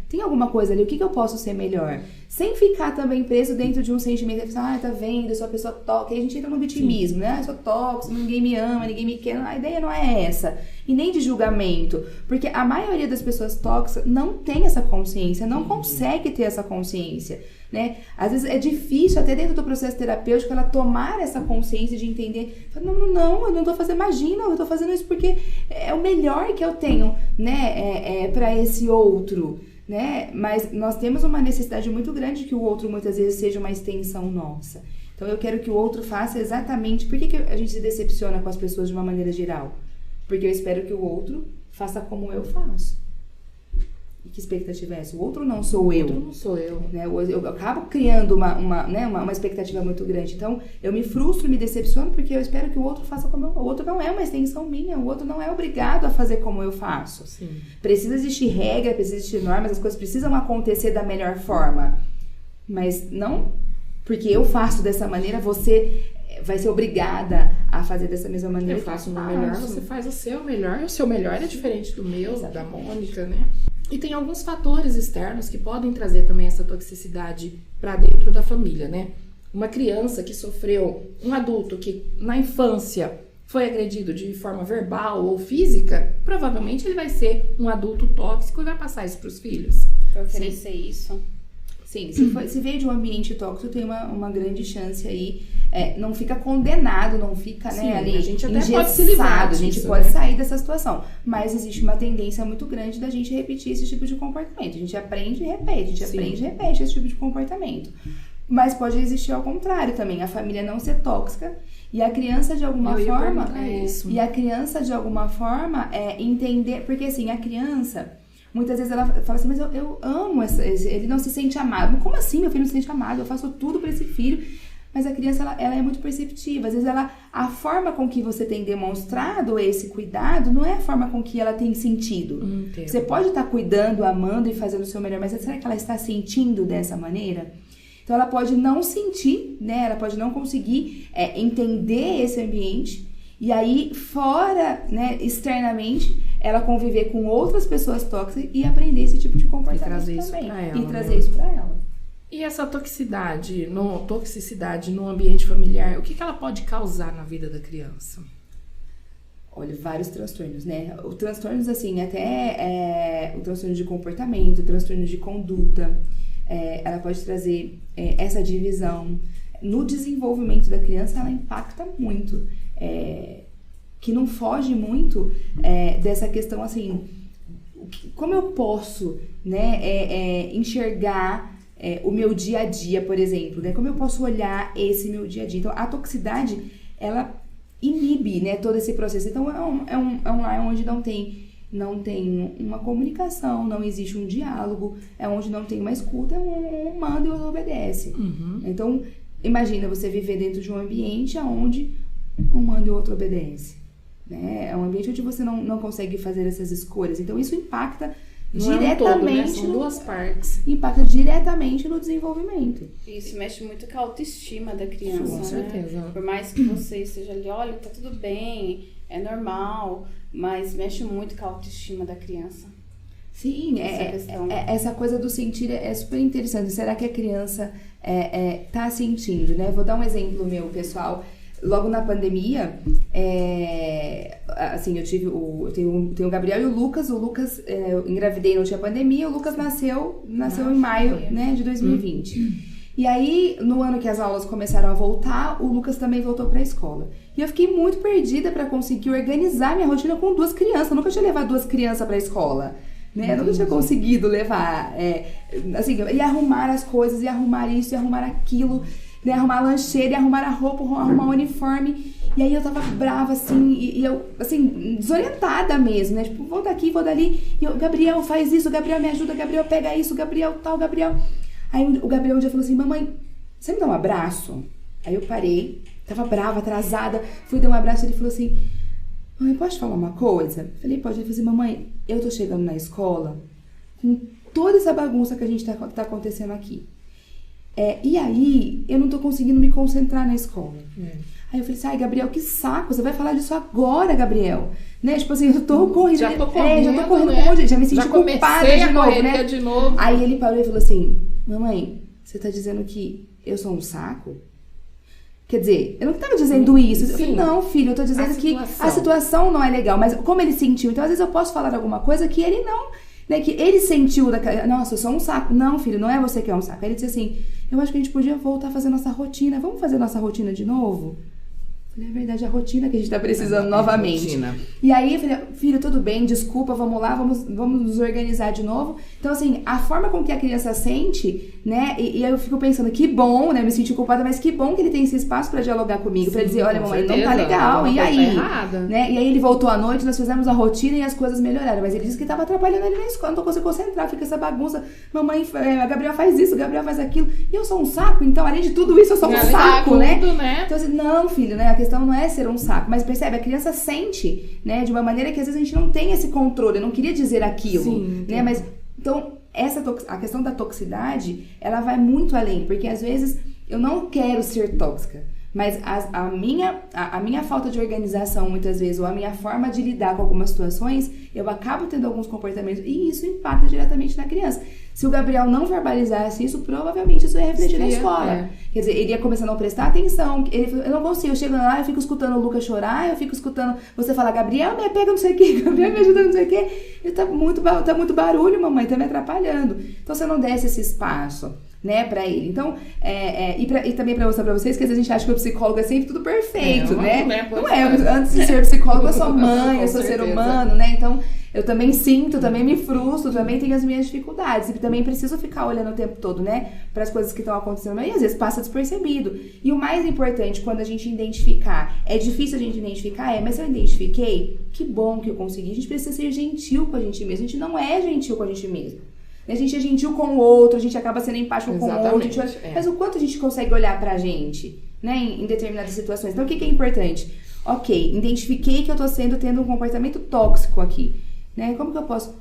Speaker 4: tem alguma coisa ali, o que eu posso ser melhor? Sem ficar também preso dentro de um sentimento de tá vendo, eu sou uma pessoa tóxica. Aí a gente entra no vitimismo, né? Eu sou tóxico, ninguém me ama, ninguém me quer. A ideia não é essa. E nem de julgamento. Porque a maioria das pessoas tóxicas não tem essa consciência, não consegue ter essa consciência, né? Às vezes é difícil, até dentro do processo terapêutico, ela tomar essa consciência de entender, não, eu não tô fazendo, imagina, eu tô fazendo isso porque é o melhor que eu tenho, né, pra esse outro, né? Mas nós temos uma necessidade muito grande que o outro muitas vezes seja uma extensão nossa. Então eu quero que o outro faça exatamente... Por que a gente se decepciona com as pessoas de uma maneira geral? Porque eu espero que o outro faça como eu faço. E que expectativa é essa? O outro não sou eu.
Speaker 2: O outro não sou eu.
Speaker 4: Né? Eu acabo criando uma expectativa muito grande. Então, eu me frustro, me decepciono, porque eu espero que o outro faça como eu faço. O outro não é uma extensão minha. O outro não é obrigado a fazer como eu faço.
Speaker 2: Sim.
Speaker 4: Precisa existir regra, precisa existir normas, as coisas precisam acontecer da melhor forma. Mas não porque eu faço dessa maneira, você vai ser obrigada a fazer dessa mesma maneira.
Speaker 2: Eu faço o meu melhor, você faz o seu melhor. O seu melhor é diferente do meu, da Mônica, né? E tem alguns fatores externos que podem trazer também essa toxicidade para dentro da família, né? Uma criança que sofreu, um adulto que na infância foi agredido de forma verbal ou física, provavelmente ele vai ser um adulto tóxico e vai passar isso para os filhos.
Speaker 3: Pra oferecer isso.
Speaker 4: Sim, se veio de um ambiente tóxico, tem uma grande chance aí, não fica condenado, não fica,
Speaker 2: Sim,
Speaker 4: né, ali
Speaker 2: a gente até
Speaker 4: engessado,
Speaker 2: pode se livrar
Speaker 4: a gente
Speaker 2: disso,
Speaker 4: pode
Speaker 2: né?
Speaker 4: sair dessa situação, mas existe uma tendência muito grande da gente repetir esse tipo de comportamento, a gente aprende e repete, a gente
Speaker 2: Sim.
Speaker 4: aprende e repete esse tipo de comportamento, mas pode existir ao contrário também, a família não ser tóxica e a criança de alguma forma,
Speaker 2: isso.
Speaker 4: e a criança de alguma forma entender, porque assim, a criança... Muitas vezes ela fala assim, mas eu amo ele não se sente amado. Como assim meu filho não se sente amado? Eu faço tudo pra esse filho. Mas a criança, ela é muito perceptiva. Às vezes a forma com que você tem demonstrado esse cuidado não é a forma com que ela tem sentido.
Speaker 2: Entendo.
Speaker 4: Você pode estar cuidando, amando e fazendo o seu melhor, mas será que ela está sentindo dessa maneira? Então ela pode não sentir, né? Ela pode não conseguir entender esse ambiente. E aí, fora, né, externamente, ela conviver com outras pessoas tóxicas e aprender esse tipo de comportamento
Speaker 2: trazer isso
Speaker 4: também.
Speaker 2: pra ela,
Speaker 4: E
Speaker 2: né?
Speaker 4: trazer isso pra ela.
Speaker 2: E essa toxicidade no ambiente familiar, o que ela pode causar na vida da criança?
Speaker 4: Olha, vários transtornos, né? Os transtornos, assim, até o transtorno de comportamento, o transtorno de conduta, ela pode trazer essa divisão. No desenvolvimento da criança, ela impacta muito. Que não foge muito dessa questão, assim, como eu posso, né, enxergar o meu dia a dia, por exemplo, né? Como eu posso olhar esse meu dia a dia? Então, a toxicidade, ela inibe, né, todo esse processo. Então, é um lar onde não tem uma comunicação, não existe um diálogo, é onde não tem uma escuta, é um manda e outro obedece. Então, imagina você viver dentro de um ambiente onde um manda e o outro obedece. Né? É um ambiente onde você não consegue fazer essas escolhas. Então, isso impacta diretamente.
Speaker 2: É um todo, né? São duas partes.
Speaker 4: Impacta diretamente no desenvolvimento.
Speaker 3: Isso mexe muito com a autoestima da criança,
Speaker 2: Com certeza.
Speaker 3: né? Por mais que você esteja ali, olha, tá tudo bem, é normal, mas mexe muito com a autoestima da criança.
Speaker 4: Sim, essa coisa do sentir é super interessante. Será que a criança tá sentindo, né? Vou dar um exemplo meu, pessoal. Logo na pandemia, assim, eu tenho o Gabriel e o Lucas. O Lucas, eu engravidei, não tinha pandemia. O Lucas nasceu em maio, né, de 2020. E aí, no ano que as aulas começaram a voltar, o Lucas também voltou pra escola. E eu fiquei muito perdida pra conseguir organizar minha rotina com 2 crianças. Eu nunca tinha levado 2 crianças pra escola. Né? Eu nunca tinha conseguido levar. Assim, ia arrumar as coisas, ia arrumar isso, ia arrumar aquilo. Né, arrumar a lancheira, arrumar a roupa, arrumar o uniforme. E aí eu tava brava, assim, e eu, assim, desorientada mesmo, né? Tipo, vou daqui, vou dali. E eu, Gabriel, faz isso, Gabriel, me ajuda, Gabriel, pega isso, Gabriel, tal, Gabriel. Aí o Gabriel um dia falou assim, mamãe, você me dá um abraço? Aí eu parei, tava brava, atrasada, fui dar um abraço e ele falou assim, mãe, posso te falar uma coisa? Eu falei, pode. Ele falou assim, mamãe, eu tô chegando na escola com toda essa bagunça que a gente tá acontecendo aqui. E aí, eu não tô conseguindo me concentrar na escola. Aí eu falei assim, ai, Gabriel, que saco, você vai falar disso agora, Gabriel. Né? Tipo assim, eu tô correndo.
Speaker 2: Já tô correndo,
Speaker 4: né? Já me senti culpada de novo, né?
Speaker 2: De novo.
Speaker 4: Aí ele parou e falou assim, mamãe, você tá dizendo que eu sou um saco? Quer dizer, eu não tava dizendo isso. Eu falei, não, filho, eu tô dizendo que a situação não é legal. Mas como ele sentiu, então às vezes eu posso falar alguma coisa que ele não... Né, que ele sentiu, nossa, eu sou um saco. Não, filho, não é você que é um saco. Aí ele disse assim, eu acho que a gente podia voltar a fazer nossa rotina. Vamos fazer nossa rotina de novo? Eu falei, é verdade, a rotina que a gente tá precisando novamente.
Speaker 2: Rotina.
Speaker 4: E aí eu falei, filho, tudo bem, desculpa, vamos lá, vamos nos organizar de novo. Então, assim, a forma com que a criança sente, né, e aí eu fico pensando, que bom, né, me senti culpada, mas que bom que ele tem esse espaço pra dialogar comigo, pra dizer, olha, mamãe, não tá legal, e aí? Né? E aí ele voltou à noite, nós fizemos a rotina e as coisas melhoraram, mas ele disse que tava atrapalhando ele na escola, não tô conseguindo concentrar, fica essa bagunça, mamãe, a Gabriel faz isso, a Gabriel faz aquilo, e eu sou um saco, então, além de tudo isso, eu sou um saco, né? Então, assim, não, filho, né, a questão não é ser um saco, mas percebe, a criança sente, né, de uma maneira que às vezes a gente não tem esse controle, eu não queria dizer aquilo, né, mas, então, a questão da toxicidade, ela vai muito além, porque às vezes eu não quero ser tóxica, mas a minha falta de organização, muitas vezes, ou a minha forma de lidar com algumas situações, eu acabo tendo alguns comportamentos, e isso impacta diretamente na criança. Se o Gabriel não verbalizasse isso, provavelmente isso ia refletir na escola. Quer dizer, ele ia começar a não prestar atenção. Ele falou, eu não consigo, eu chego lá, eu fico escutando o Lucas chorar, eu fico escutando você falar, Gabriel, me pega não sei o que, Gabriel me ajuda não sei o que. Ele tá muito barulho, mamãe, tá me atrapalhando. Então, você não desse esse espaço, né, pra ele. Então, e também pra mostrar pra vocês que às vezes a gente acha que o psicólogo é sempre tudo perfeito, né? Não é. Antes de ser psicólogo, eu sou mãe, eu sou ser humano, né? Então, eu também sinto, também me frustro, também tenho as minhas dificuldades. E também preciso ficar olhando o tempo todo, né, para as coisas que estão acontecendo. E às vezes passa despercebido. E o mais importante, quando a gente identificar, é difícil a gente identificar, mas se eu identifiquei, que bom que eu consegui. A gente precisa ser gentil com a gente mesmo. A gente não é gentil com a gente mesmo. A gente é gentil com o outro, a gente acaba sendo empático com o outro. Mas o quanto a gente consegue olhar pra gente, né, em determinadas situações. Então, o que é importante? Ok, identifiquei que eu tô tendo um comportamento tóxico aqui. Né? Como que eu posso?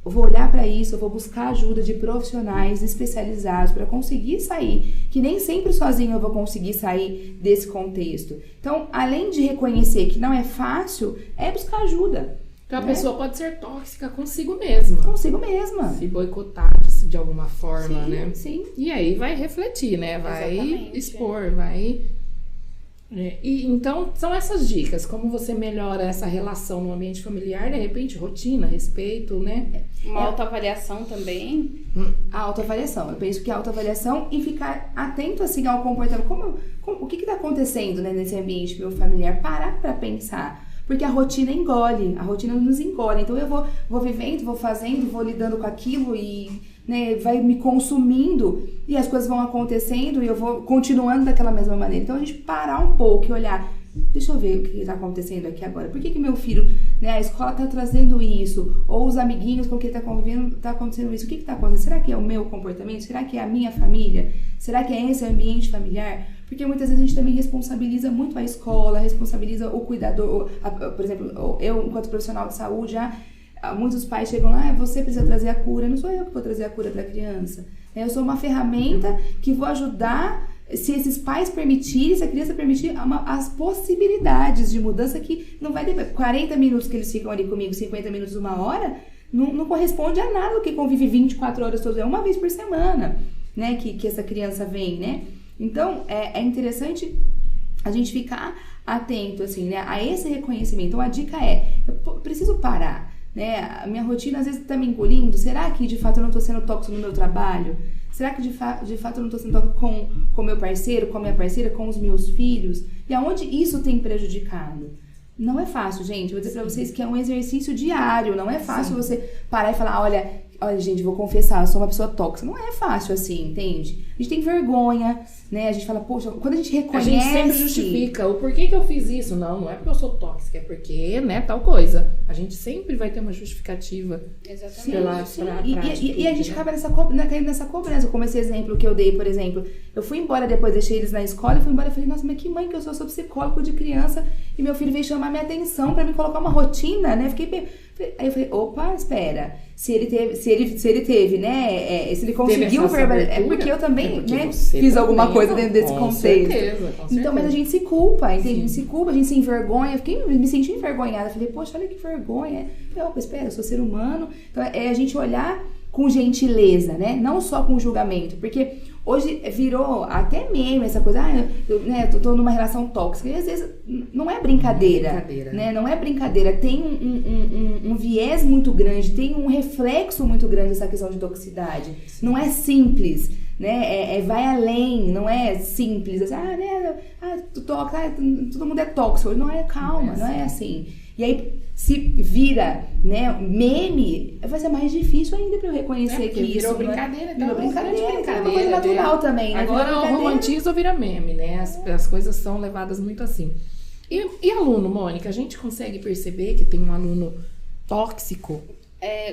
Speaker 4: Eu vou olhar para isso, eu vou buscar ajuda de profissionais especializados para conseguir sair, que nem sempre sozinho eu vou conseguir sair desse contexto. Então, além de reconhecer que não é fácil, é buscar ajuda.
Speaker 2: Então, a pessoa pode ser tóxica consigo mesma.
Speaker 4: Consigo mesma.
Speaker 2: Se boicotar de alguma forma,
Speaker 4: sim,
Speaker 2: né?
Speaker 4: Sim.
Speaker 2: E aí vai refletir, né? Vai expor, vai... E então, são essas dicas, como você melhora essa relação no ambiente familiar, de repente, rotina, respeito, né?
Speaker 3: Uma autoavaliação também.
Speaker 4: A autoavaliação, eu penso que a autoavaliação e ficar atento assim ao comportamento, o que está acontecendo, né, nesse ambiente meu familiar, parar para pensar, porque a rotina engole, a rotina nos engole, então eu vou vivendo, vou fazendo, vou lidando com aquilo e né, vai me consumindo e as coisas vão acontecendo e eu vou continuando daquela mesma maneira. Então a gente parar um pouco e olhar, deixa eu ver o que está acontecendo aqui agora. Por que meu filho, né, a escola está trazendo isso? Ou os amiguinhos com quem está convivendo está acontecendo isso? O que está acontecendo? Será que é o meu comportamento? Será que é a minha família? Será que é esse ambiente familiar? Porque muitas vezes a gente também responsabiliza muito a escola, responsabiliza o cuidador. Por exemplo, eu, enquanto profissional de saúde, muitos pais chegam lá, você precisa trazer a cura. Não sou eu que vou trazer a cura para a criança. Eu sou uma ferramenta que vou ajudar, se esses pais permitirem, se a criança permitir, as possibilidades de mudança que não vai ter 40 minutos que eles ficam ali comigo, 50 minutos, 1 hora, não corresponde a nada do que convive 24 horas todos, uma vez por semana, né, que essa criança vem, né? Então, é interessante a gente ficar atento, assim, né, a esse reconhecimento. Então, a dica eu preciso parar, né? A minha rotina às vezes tá me engolindo. Será que de fato eu não tô sendo tóxico no meu trabalho? Será que de fato eu não tô sendo tóxico com meu parceiro, com a minha parceira, com os meus filhos? E aonde isso tem prejudicado? Não é fácil, gente. Vou dizer pra vocês que é um exercício diário. Não é fácil você parar e falar, olha, gente, vou confessar, eu sou uma pessoa tóxica. Não é fácil assim, entende? A gente tem vergonha, né? A gente fala, poxa, quando a gente reconhece...
Speaker 2: A gente sempre justifica o porquê que eu fiz isso. Não é porque eu sou tóxica, é porque, né, tal coisa. A gente sempre vai ter uma justificativa.
Speaker 3: Exatamente.
Speaker 4: E a gente acaba caindo nessa cobrança, como esse exemplo que eu dei, por exemplo. Eu fui embora depois, deixei eles na escola e fui embora e falei, nossa, mas que mãe que eu sou psicólogo de criança e meu filho veio chamar minha atenção pra me colocar uma rotina, né? Aí eu falei, opa, espera. Se ele teve, né? Se ele conseguiu verbalizar. É porque eu também, né, fiz alguma coisa dentro desse contexto.
Speaker 2: Certeza, com
Speaker 4: então, mas a gente se culpa, entende? A gente se culpa, a gente se envergonha. Eu me senti envergonhada. Falei, poxa, olha que vergonha. Falei, opa, espera, eu sou ser humano. Então, é a gente olhar com gentileza, né? Não só com julgamento. Porque hoje virou até meme essa coisa, eu tô numa relação tóxica. E às vezes não é brincadeira, né? Não é brincadeira. Tem um viés muito grande, tem um reflexo muito grande essa questão de toxicidade. Sim. Não é simples, né? Vai além, não é simples. Assim, todo mundo é tóxico. Não é, calma, não é assim. E aí, se vira, né, meme, vai ser mais difícil ainda pra eu reconhecer que isso...
Speaker 2: Virou brincadeira,
Speaker 4: virou brincadeira, é uma coisa natural também, né?
Speaker 2: Agora o romantiza ou vira meme, né? As coisas são levadas muito assim. E aluno, Mônica, a gente consegue perceber que tem um aluno tóxico?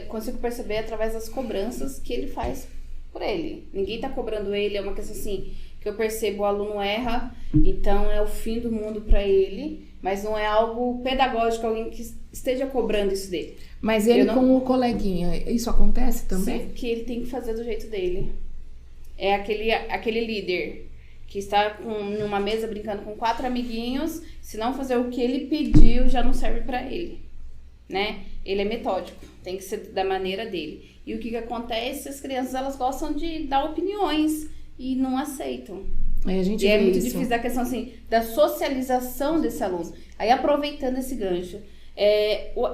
Speaker 3: Consigo perceber através das cobranças que ele faz por ele. Ninguém tá cobrando ele, é uma questão assim, que eu percebo, o aluno erra, então é o fim do mundo pra ele, mas não é algo pedagógico, alguém que esteja cobrando isso dele.
Speaker 2: Mas ele com o coleguinha, isso acontece também?
Speaker 3: Sim, que ele tem que fazer do jeito dele. É aquele líder que está numa mesa brincando com 4 amiguinhos, se não fazer o que ele pediu, já não serve pra ele, né? Ele é metódico, tem que ser da maneira dele. E o que acontece? As crianças, elas gostam de dar opiniões e não aceitam.
Speaker 2: E
Speaker 3: é muito difícil da questão assim, da socialização desse aluno. Aí, aproveitando esse gancho,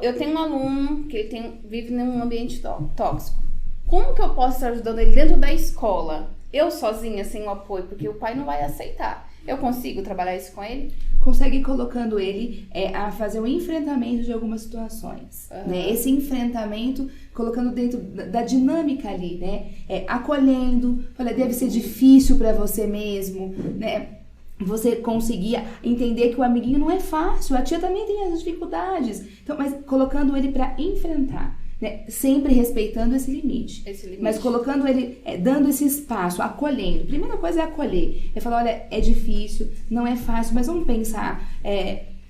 Speaker 3: eu tenho um aluno que ele vive num ambiente tóxico. Como que eu posso estar ajudando ele dentro da escola? Eu sozinha, sem o apoio, porque o pai não vai aceitar. Eu consigo trabalhar isso com ele?
Speaker 4: Consegue ir colocando ele a fazer um enfrentamento de algumas situações. Né? Esse enfrentamento, colocando dentro da dinâmica ali, né? Acolhendo, deve ser difícil para você mesmo, né? Você conseguir entender que o amiguinho não é fácil, a tia também tem as dificuldades. Então, mas colocando ele para enfrentar. Né? Sempre respeitando esse limite. Mas colocando ele, dando esse espaço, acolhendo. Primeira coisa é acolher. É falar, olha, é difícil, não é fácil, mas vamos pensar,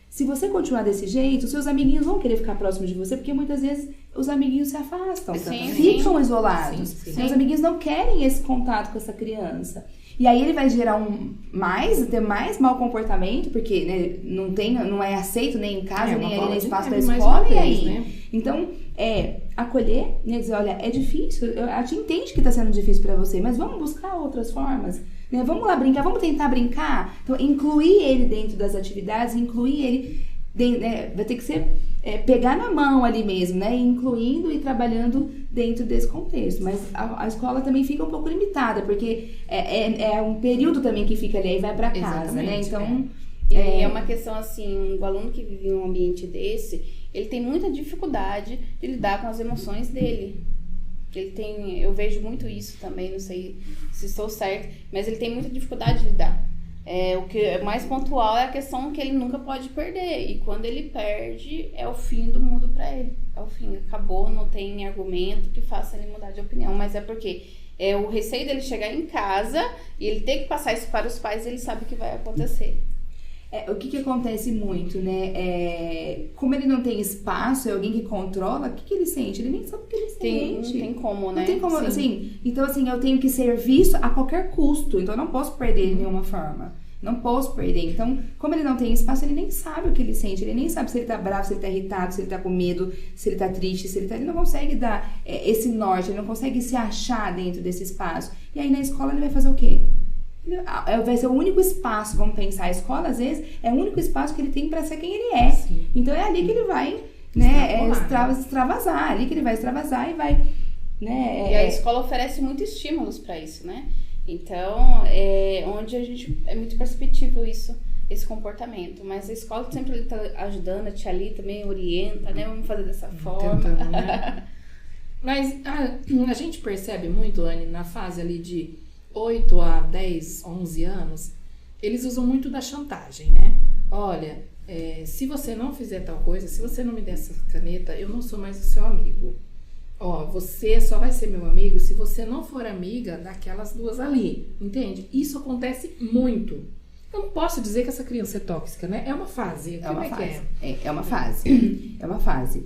Speaker 4: se você continuar desse jeito, seus amiguinhos vão querer ficar próximos de você, porque muitas vezes os amiguinhos se afastam, ficam isolados. Sim. Os amiguinhos não querem esse contato com essa criança. E aí ele vai gerar ter mais mau comportamento, porque, né, não é aceito nem em casa, nem ali no espaço da escola, e aí? Né? Então, acolher, né, dizer, olha, é difícil, a gente entende que tá sendo difícil pra você, mas vamos buscar outras formas, né? Vamos lá brincar, vamos tentar brincar. Então, incluir ele dentro das atividades, incluir ele, né, vai ter que ser, pegar na mão ali mesmo, né, incluindo e trabalhando dentro desse contexto. Mas a escola também fica um pouco limitada, porque é um período também que fica ali e vai pra casa, né? Então...
Speaker 3: E é uma questão assim, o aluno que vive em um ambiente desse, ele tem muita dificuldade de lidar com as emoções dele. Eu vejo muito isso também, não sei se estou certa, mas ele tem muita dificuldade de lidar. O que é mais pontual é a questão que ele nunca pode perder. E quando ele perde, é o fim do mundo pra ele. É o fim, acabou, não tem argumento que faça ele mudar de opinião. Mas é porque o receio dele chegar em casa e ele ter que passar isso para os pais, ele sabe que vai acontecer.
Speaker 4: O que acontece muito, né? Como ele não tem espaço, é alguém que controla, o que ele sente? Ele nem sabe o que ele sente.
Speaker 3: Não tem como, né?
Speaker 4: Não tem como,
Speaker 3: Sim.
Speaker 4: assim. Então, assim, eu tenho que ser visto a qualquer custo. Então, eu não posso perder de nenhuma forma. Não posso perder. Então, como ele não tem espaço, ele nem sabe o que ele sente. Ele nem sabe se ele tá bravo, se ele tá irritado, se ele tá com medo, se ele tá triste, ele não consegue dar esse norte, ele não consegue se achar dentro desse espaço. E aí, na escola, ele vai fazer o quê? Vai ser o único espaço, vamos pensar, a escola às vezes é o único espaço que ele tem pra ser quem ele é.
Speaker 2: Sim.
Speaker 4: Então é ali que ele vai, né, extravasar, ali que ele vai extravasar e vai, né.
Speaker 3: E a escola oferece muitos estímulos pra isso, né? Então, onde a gente é muito perceptível esse comportamento, mas a escola sempre tá ajudando, a tia ali também orienta, né? Vamos fazer dessa forma.
Speaker 2: Tentando, né? Mas a gente percebe muito, Anne, na fase ali de 8 a 10, 11 anos, eles usam muito da chantagem, né? Olha, se você não fizer tal coisa, se você não me der essa caneta, eu não sou mais o seu amigo. Você só vai ser meu amigo se você não for amiga daquelas duas ali, entende? Isso acontece muito. Eu não posso dizer que essa criança é tóxica, né? É uma fase.
Speaker 4: É uma fase. É uma fase. É uma fase.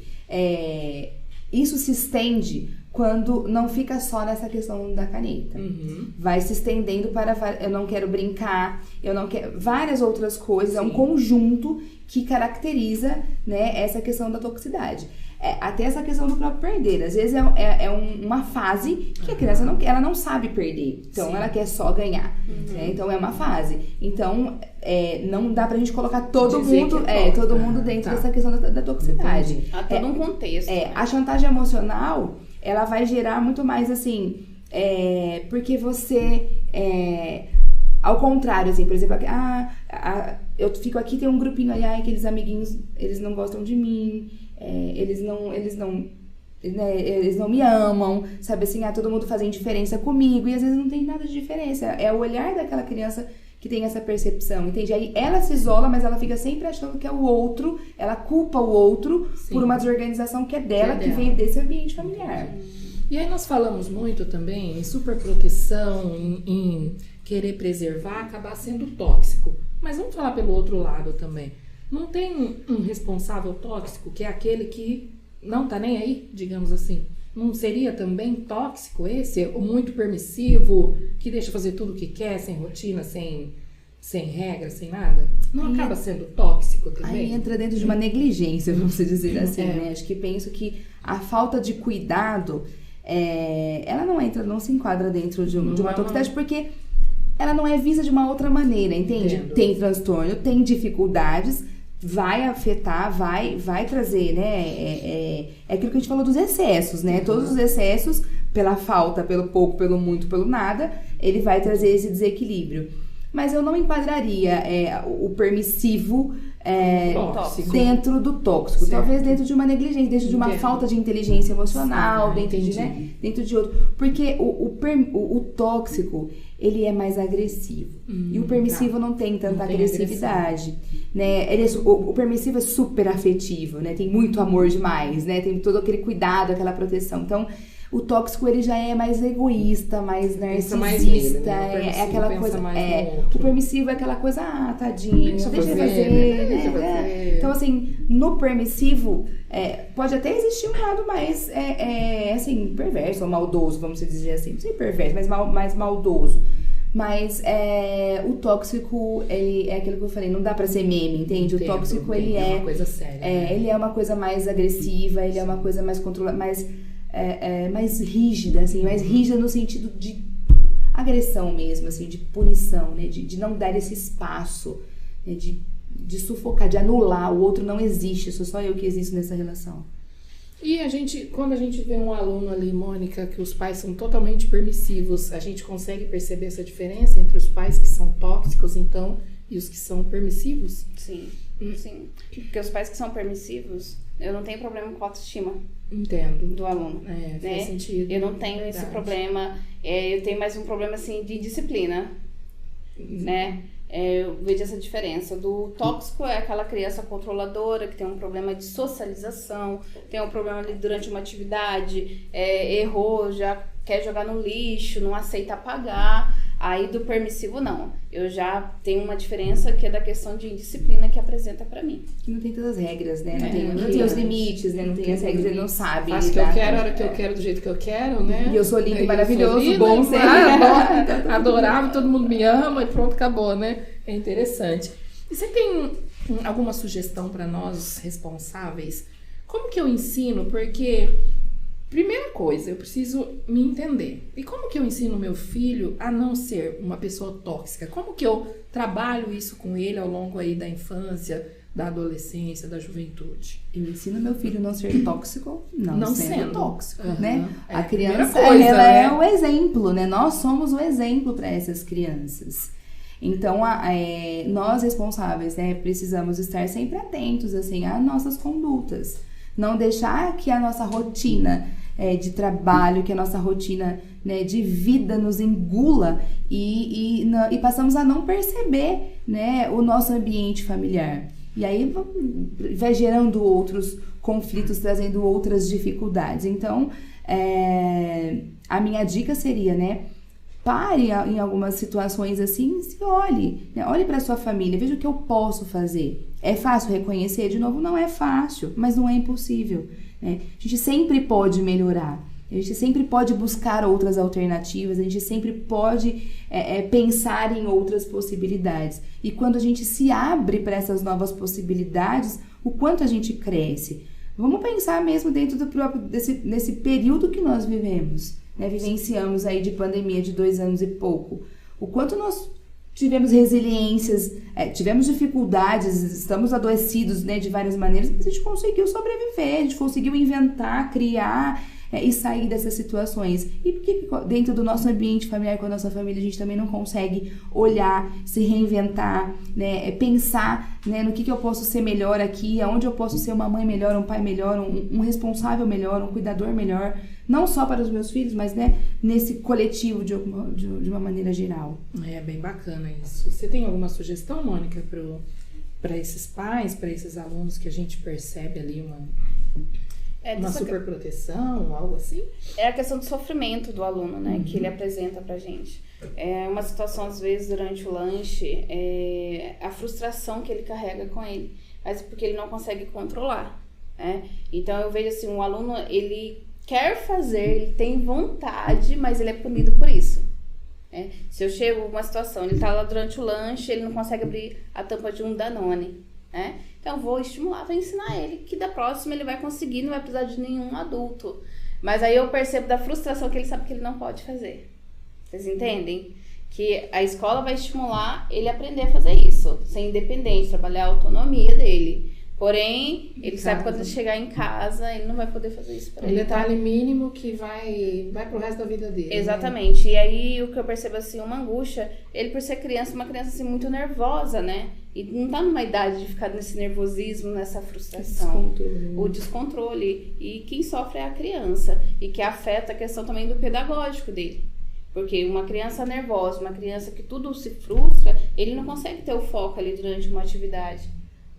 Speaker 4: Isso se estende quando não fica só nessa questão da caneta.
Speaker 2: Uhum.
Speaker 4: Vai se estendendo para eu não quero brincar, eu não quero várias outras coisas.
Speaker 2: Sim.
Speaker 4: É um conjunto que caracteriza, né, essa questão da toxicidade. Até essa questão do próprio perder. Às vezes uma fase que a criança ela não sabe perder. Então, ela quer só ganhar. Né? Então, é uma fase. Então, não dá pra gente colocar todo mundo dentro dessa questão da toxicidade.
Speaker 2: Entendi.
Speaker 3: Há todo um contexto. Né?
Speaker 4: A chantagem emocional, ela vai gerar muito mais assim... porque você... ao contrário, assim, por exemplo... eu fico aqui, tem um grupinho ali, aqueles amiguinhos, eles não gostam de mim... Eles não me amam, sabe assim, todo mundo faz indiferença comigo, e às vezes não tem nada de diferença, é o olhar daquela criança que tem essa percepção, entende? Aí ela se isola, mas ela fica sempre achando que é o outro, ela culpa o outro por uma desorganização que é dela, que vem desse ambiente familiar.
Speaker 2: E aí nós falamos muito também em superproteção, em querer preservar, acabar sendo tóxico, mas vamos falar pelo outro lado também. Não tem um responsável tóxico, que é aquele que não tá nem aí, digamos assim. Não seria também tóxico esse? Ou muito permissivo, que deixa fazer tudo o que quer, sem rotina, sem regra, sem nada? Não acaba sendo tóxico também?
Speaker 4: Aí entra dentro de uma negligência, vamos dizer assim, né? Acho que penso que a falta de cuidado, ela não se enquadra dentro de uma toxicidade, porque ela não é vista de uma outra maneira, entende?
Speaker 2: Entendo.
Speaker 4: Tem transtorno, tem dificuldades, vai afetar, vai trazer, né? É aquilo que a gente falou dos excessos, né? Todos os excessos, pela falta, pelo pouco, pelo muito, pelo nada, ele vai trazer esse desequilíbrio. Mas eu não enquadraria o permissivo
Speaker 2: Tóxico.
Speaker 4: dentro do tóxico.
Speaker 2: Certo.
Speaker 4: Talvez dentro de uma negligência, dentro de uma
Speaker 2: Entendi.
Speaker 4: falta de inteligência emocional,
Speaker 2: Sim,
Speaker 4: dentro dentro de outro. Porque o tóxico, ele é mais agressivo. E o permissivo não tem tanta
Speaker 2: Não tem
Speaker 4: agressividade. Né? O permissivo é super afetivo, né? Tem muito amor demais, né? Tem todo aquele cuidado, aquela proteção. Então, o tóxico, ele já é mais egoísta, mais narcisista.
Speaker 2: mais nele, né? O
Speaker 4: É
Speaker 2: permissivo
Speaker 4: aquela
Speaker 2: pensa
Speaker 4: coisa.
Speaker 2: mais no outro.
Speaker 4: O permissivo é aquela coisa, tadinho, deixa ele fazer,
Speaker 2: Deixa
Speaker 4: né?
Speaker 2: fazer.
Speaker 4: Então, assim, no permissivo, pode até existir um lado mais, assim, perverso ou maldoso, vamos dizer assim. Não sei perverso, mas mais maldoso. Mas o tóxico, ele é aquilo que eu falei, não dá pra ser meme, entende? O tóxico, ele
Speaker 2: é uma coisa séria. Né?
Speaker 4: ele é uma coisa mais agressiva, ele é uma coisa mais controlada, mais rígida, assim, mais rígida no sentido de agressão mesmo, assim, de punição, né? De não dar esse espaço, né? De sufocar, de anular, o outro não existe, sou só eu que existo nessa relação.
Speaker 2: E quando a gente vê um aluno ali, Mônica, que os pais são totalmente permissivos, a gente consegue perceber essa diferença entre os pais que são tóxicos, então, e os que são permissivos?
Speaker 3: Sim, sim. Porque os pais que são permissivos, eu não tenho problema com a autoestima
Speaker 2: Entendo.
Speaker 3: do aluno.
Speaker 2: Faz
Speaker 3: né?
Speaker 2: sentido.
Speaker 3: Eu não tenho esse
Speaker 2: Verdade.
Speaker 3: problema. Eu tenho mais um problema, assim, de disciplina, né? Eu vejo essa diferença. Do tóxico é aquela criança controladora que tem um problema de socialização, tem um problema ali durante uma atividade, errou, já quer jogar no lixo, não aceita pagar. Aí do permissivo, não. Eu já tenho uma diferença que é da questão de indisciplina que apresenta pra mim.
Speaker 4: Que não tem todas as regras, né? Não,
Speaker 2: É,
Speaker 4: não tem os limites, né? Não tem as regras, ele não sabe.
Speaker 2: Faço o que eu quero, a hora que eu quero, do jeito que eu quero, né?
Speaker 4: E eu sou lindo e
Speaker 2: Eu
Speaker 4: maravilhoso,
Speaker 2: sou linda,
Speaker 4: bom sempre.
Speaker 2: Adorável, todo mundo me ama e pronto, acabou, né? É interessante. E você tem alguma sugestão para nós responsáveis? Como que eu ensino? Porque, primeira coisa, eu preciso me entender. E como que eu ensino meu filho a não ser uma pessoa tóxica? Como que eu trabalho isso com ele ao longo aí da infância, da adolescência, da juventude?
Speaker 4: Eu ensino meu filho a não ser tóxico, não sendo tóxico,
Speaker 2: Uhum.
Speaker 4: né?
Speaker 2: É
Speaker 4: A
Speaker 2: a primeira
Speaker 4: criança,
Speaker 2: coisa,
Speaker 4: ela
Speaker 2: né?
Speaker 4: é o exemplo, né? Nós somos o exemplo para essas crianças. Então, nós responsáveis, né, precisamos estar sempre atentos, assim, às nossas condutas. Não deixar que a nossa rotina de trabalho, que a nossa rotina, né, de vida nos engula e passamos a não perceber, né, o nosso ambiente familiar. E aí vai gerando outros conflitos, trazendo outras dificuldades. Então, a minha dica seria, né, pare em algumas situações assim, se olhe, né? Olhe para sua família, veja o que eu posso fazer. É fácil reconhecer? De novo, não é fácil, mas não é impossível, né? A gente sempre pode melhorar, a gente sempre pode buscar outras alternativas, a gente sempre pode pensar em outras possibilidades. E quando a gente se abre para essas novas possibilidades, o quanto a gente cresce. Vamos pensar mesmo dentro desse período que nós vivemos. Né, vivenciamos aí de pandemia de 2 anos e pouco, o quanto nós tivemos resiliências, tivemos dificuldades, estamos adoecidos, né, de várias maneiras, mas a gente conseguiu sobreviver, a gente conseguiu inventar, criar e sair dessas situações. E por que dentro do nosso ambiente familiar, com a nossa família, a gente também não consegue olhar, se reinventar, né, pensar, né, no que eu posso ser melhor aqui, aonde eu posso ser uma mãe melhor, um pai melhor, um responsável melhor, um cuidador melhor, não só para os meus filhos, mas, né, nesse coletivo de uma maneira geral.
Speaker 2: É bem bacana isso. Você tem alguma sugestão, Mônica, para esses pais, para esses alunos que a gente percebe ali uma superproteção, algo assim?
Speaker 3: É a questão do sofrimento do aluno, né? Que ele apresenta pra gente. É uma situação, às vezes, durante o lanche, a frustração que ele carrega com ele, mas porque ele não consegue controlar, né? Então, eu vejo assim, um aluno, ele quer fazer, ele tem vontade, mas ele é punido por isso. Né? Se eu chego em uma situação, ele tá lá durante o lanche, ele não consegue abrir a tampa de um Danone, né? Então, vou estimular, vou ensinar ele que da próxima ele vai conseguir, não vai precisar de nenhum adulto. Mas aí eu percebo da frustração que ele sabe que ele não pode fazer. Vocês entendem? Que a escola vai estimular ele a aprender a fazer isso, ser independente, trabalhar a autonomia dele. Porém, ele sabe que quando ele chegar em casa, ele não vai poder fazer isso pra ele.
Speaker 2: Um detalhe mínimo que vai pro resto da vida dele.
Speaker 3: Exatamente. Né? E aí, o que eu percebo, assim, uma angústia, ele por ser criança, uma criança, assim, muito nervosa, né? E não tá numa idade de ficar nesse nervosismo, nessa frustração. O descontrole. E quem sofre é a criança. E que afeta a questão também do pedagógico dele. Porque uma criança nervosa, uma criança que tudo se frustra, ele não consegue ter o foco ali durante uma atividade,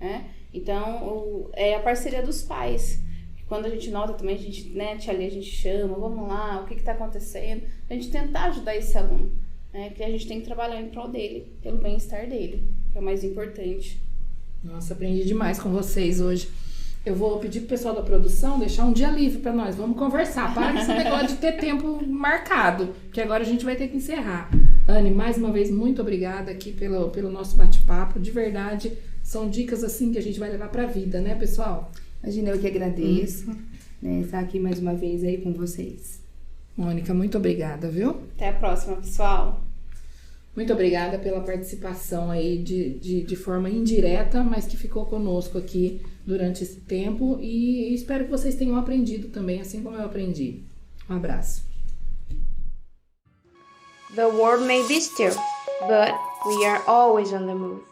Speaker 3: né? Então, é a parceria dos pais. Quando a gente nota também, a gente, né, tia Ali, a gente chama, vamos lá, o que está acontecendo? A gente tentar ajudar esse aluno, né? Que a gente tem que trabalhar em prol dele, pelo bem-estar dele, que é o mais importante.
Speaker 2: Nossa, aprendi demais com vocês hoje. Eu vou pedir pro pessoal da produção deixar um dia livre para nós. Vamos conversar. Para com esse negócio de ter tempo marcado, porque agora a gente vai ter que encerrar. Anne, mais uma vez, muito obrigada aqui pelo nosso bate-papo. De verdade, são dicas assim que a gente vai levar pra vida, né, pessoal?
Speaker 4: Imagina, eu que agradeço, né, estar aqui mais uma vez aí com vocês.
Speaker 2: Mônica, muito obrigada, viu?
Speaker 3: Até a próxima, pessoal.
Speaker 2: Muito obrigada pela participação aí de forma indireta, mas que ficou conosco aqui durante esse tempo. E espero que vocês tenham aprendido também, assim como eu aprendi. Um abraço.
Speaker 1: The world may be still, but we are always on the move.